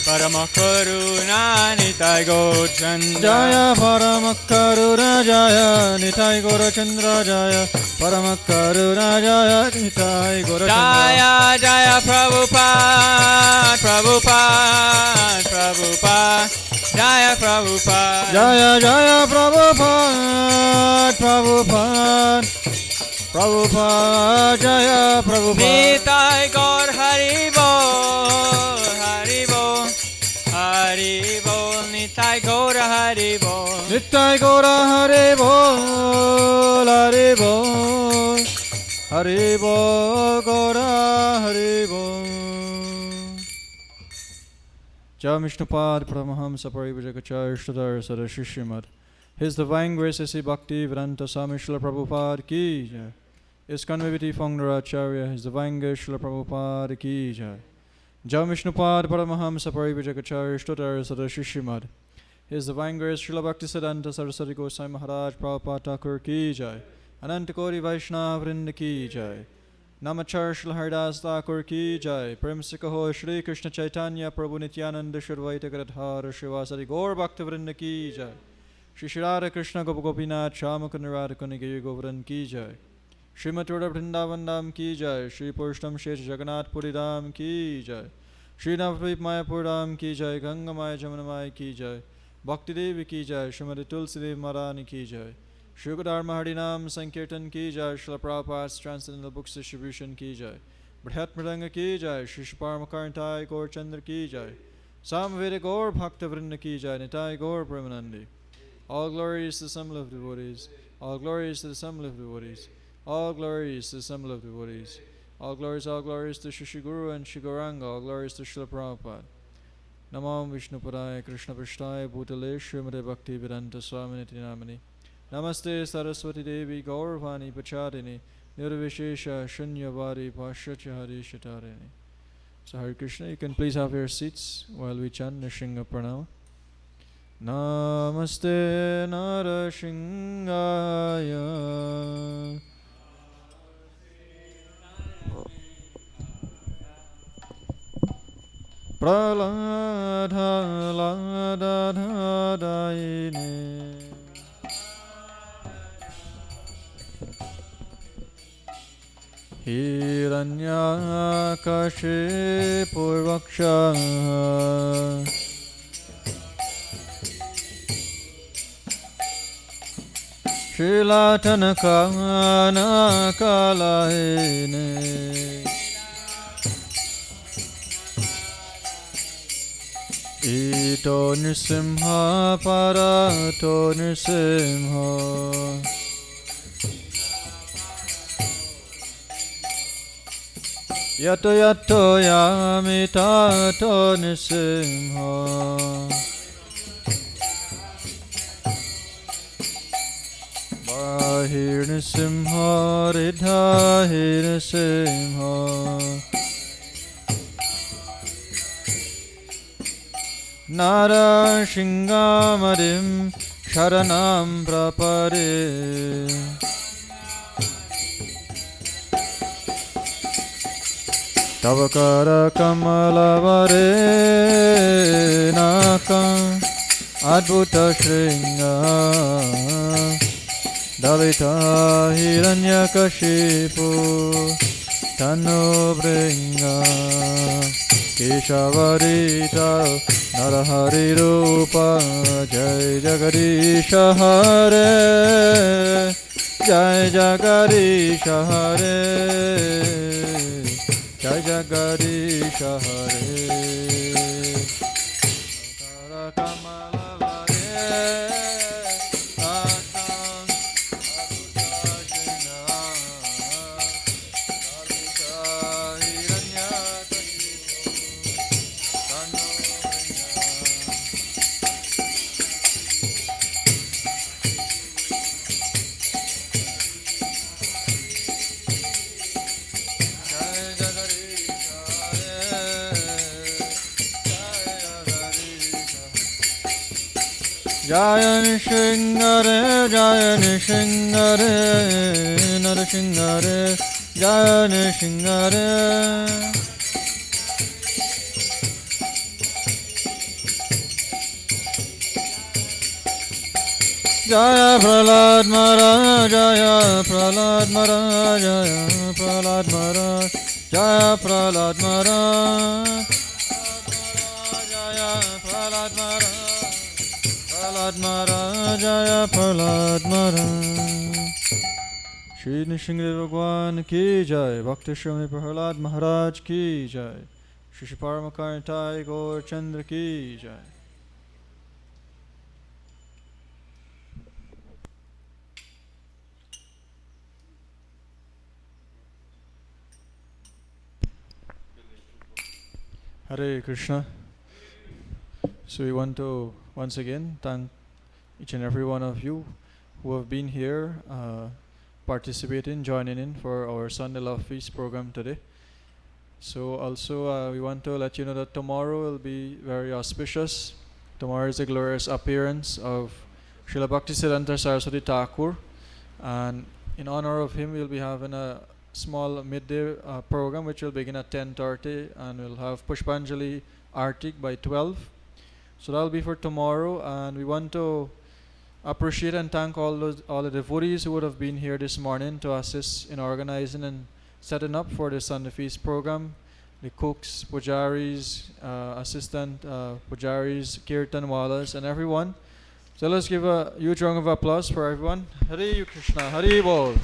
Parama Karuna Nitai Gora Chandra. Jaya Parama Karuna Jaya Nitai Gora Chandra Jaya Parama Karuna Jaya Nitai Gora Chandra. Jaya Jaya Prabhupada, Jaya Prabhupada, Jaya Jaya Prabhupada, Jaya Prabhupada. Nitai Gaur Hari Bol, Hari Bol, Nitai Gaur Hari Bol. Nitai Gora Hare Bol, Hare Bol, Hare Bol, Gora Hare Bol. Jai Vishnupad Paramahamsa Parivajagacharya Shtadar Sada Shishimad. His Divine Grace S.A. Bhakti Vedanta Swami Srila Prabhupada Ki Jai. ISKCON Viviti Fongnaracharya, His Divine Grace Srila Prabhupada Ki Jai. Jai Vishnupad Paramahamsa Parivajagacharya Shtadar Sada Shishimad. His Divine Grace Srila Bhaktisiddhanta Saraswati Goswami Maharaj Prabhupada Thakur Ki Jai. Anantakoti Vaishnava Vrinda Ki Jai. Namachar Srila Haridas Thakur Ki Jai. Prem se kaho Shri Krishna Chaitanya Prabhu Nityananda Shurvaita Gadadhara Shivasari Gaur Bhakta Vrinda Ki Jai. Shri Shri Radha Krishna Gop Gopinath Shamakun Radha Kunigiri Govardhan Ki Jai. Srimati Radha Vrindavan Dham Ki Jai. Shri Purushtam Shesh Jagannath Puri Dham Ki Jai. Shri Navadvip Mayapur Dham Ki Jai. Ganga Maya Jamuna Maya Ki Jai. Bhakti Devi Ki Jai. Srimati Tulsi Devi Maharani Ki Jai. Shri Dharma Harinam Sankirtan Ki Jai. Srila Prabhupada's Transcendental Books Distribution Ki Jai. Bridhat Mridanga Ki Jai. Shri Paramakarntai Gaur Chandra Ki Jai. Samveda Gaur Bhakta Vrinda Ki Jai. Nitai Gaur Brahmanandi. All glories to the Assembly of Devotees. All glories to the Assembly of Devotees. All glories to the Assembly of Devotees. All glories to Shri Guru and Shri Gauranga. All glories to Srila Prabhupada. Namam Vishnupadaya Krishna Prishtaya Bhutale Srimate Bhakti Vedanta Swaminiti Namani. Namaste Saraswati Devi Gaurvani Pachadini Nirvishesha Shunyavadi Pashyachari Shatarini. So Hare Krishna, you can please have your seats while we chant Nrsimha Pranama. Namaste Narasingaya. Praladhaladadayine. Hiranyakashipurvaksha. Shilatanakanakalahine. Ito Nrsimha Parato Nrsimha. Yato yato yamitato Nrsimha. Nrisimha Riddhahi Nrisimha Nara Shingamadim Sharanam Prapare Tavakara Kamalavare Nakam Adbhuta Shringa Dalita Hiranyakashipu Tanu Bringa Keshavarita Narahari Rupa Jai Jagarisha Hare Jai Jagarisha Hare Jai Jagarisha Hare Jaya Shingare, Jaya Shingare, Nara Shingare, Jaya Shingare. Jaya Prahlad Maharaj, Jaya Prahlad Maharaj, Jaya Prahlad Maharaj, Jaya Prahlad Maharaj, Jaya Prahlad Maharaj. Prahlad Maharaj, Jaya Prahlad Maharaj. Shri Nrsimha Bhagwan ki jai, Bhakti Shromani Prahlad Maharaj ki jai, Shri Shri Paramakarnitai Gaur Chandra ki jai. Hare Krishna. So we want to once again thank each and every one of you who have been here, participating, joining in for our Sunday Love Feast program today. So also we want to let you know that tomorrow will be very auspicious. Tomorrow is the glorious appearance of Srila Bhaktisiddhanta Saraswati Thakur, and in honor of him we'll be having a small midday program which will begin at 10:30 and we'll have Pushpanjali Artik by 12. So that'll be for tomorrow, and we want to appreciate and thank all the devotees who would have been here this morning to assist in organizing and setting up for the Sunday Feast program. The cooks, pujaris, assistant pujaris, kirtan walas, and everyone. So let's give a huge round of applause for everyone. Hare Krishna, Hare Bol.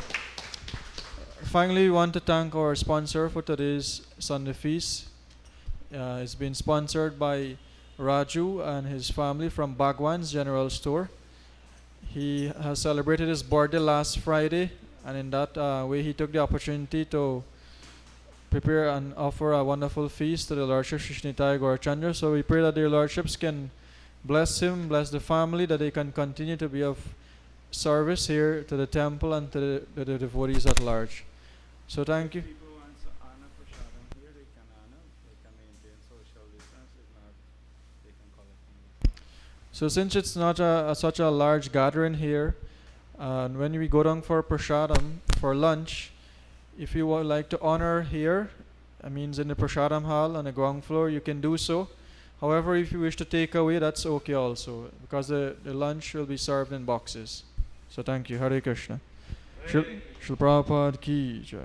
Finally, we want to thank our sponsor for today's Sunday Feast. It's been sponsored by Raju and his family from Bhagwan's General Store. He has celebrated his birthday last Friday, and in that way he took the opportunity to prepare and offer a wonderful feast to the Lordship Shrishnitai Gaurachandra. So we pray that their Lordships can bless him, bless the family, that they can continue to be of service here to the temple and to the devotees at large. So thank you. So since it's not such a large gathering here, when we go down for prasadam, for lunch, if you would like to honor here, that means in the prasadam hall on the ground floor, you can do so. However, if you wish to take away, that's okay also, because the lunch will be served in boxes. So thank you. Hare Krishna. Shri Prabhupada ki jai.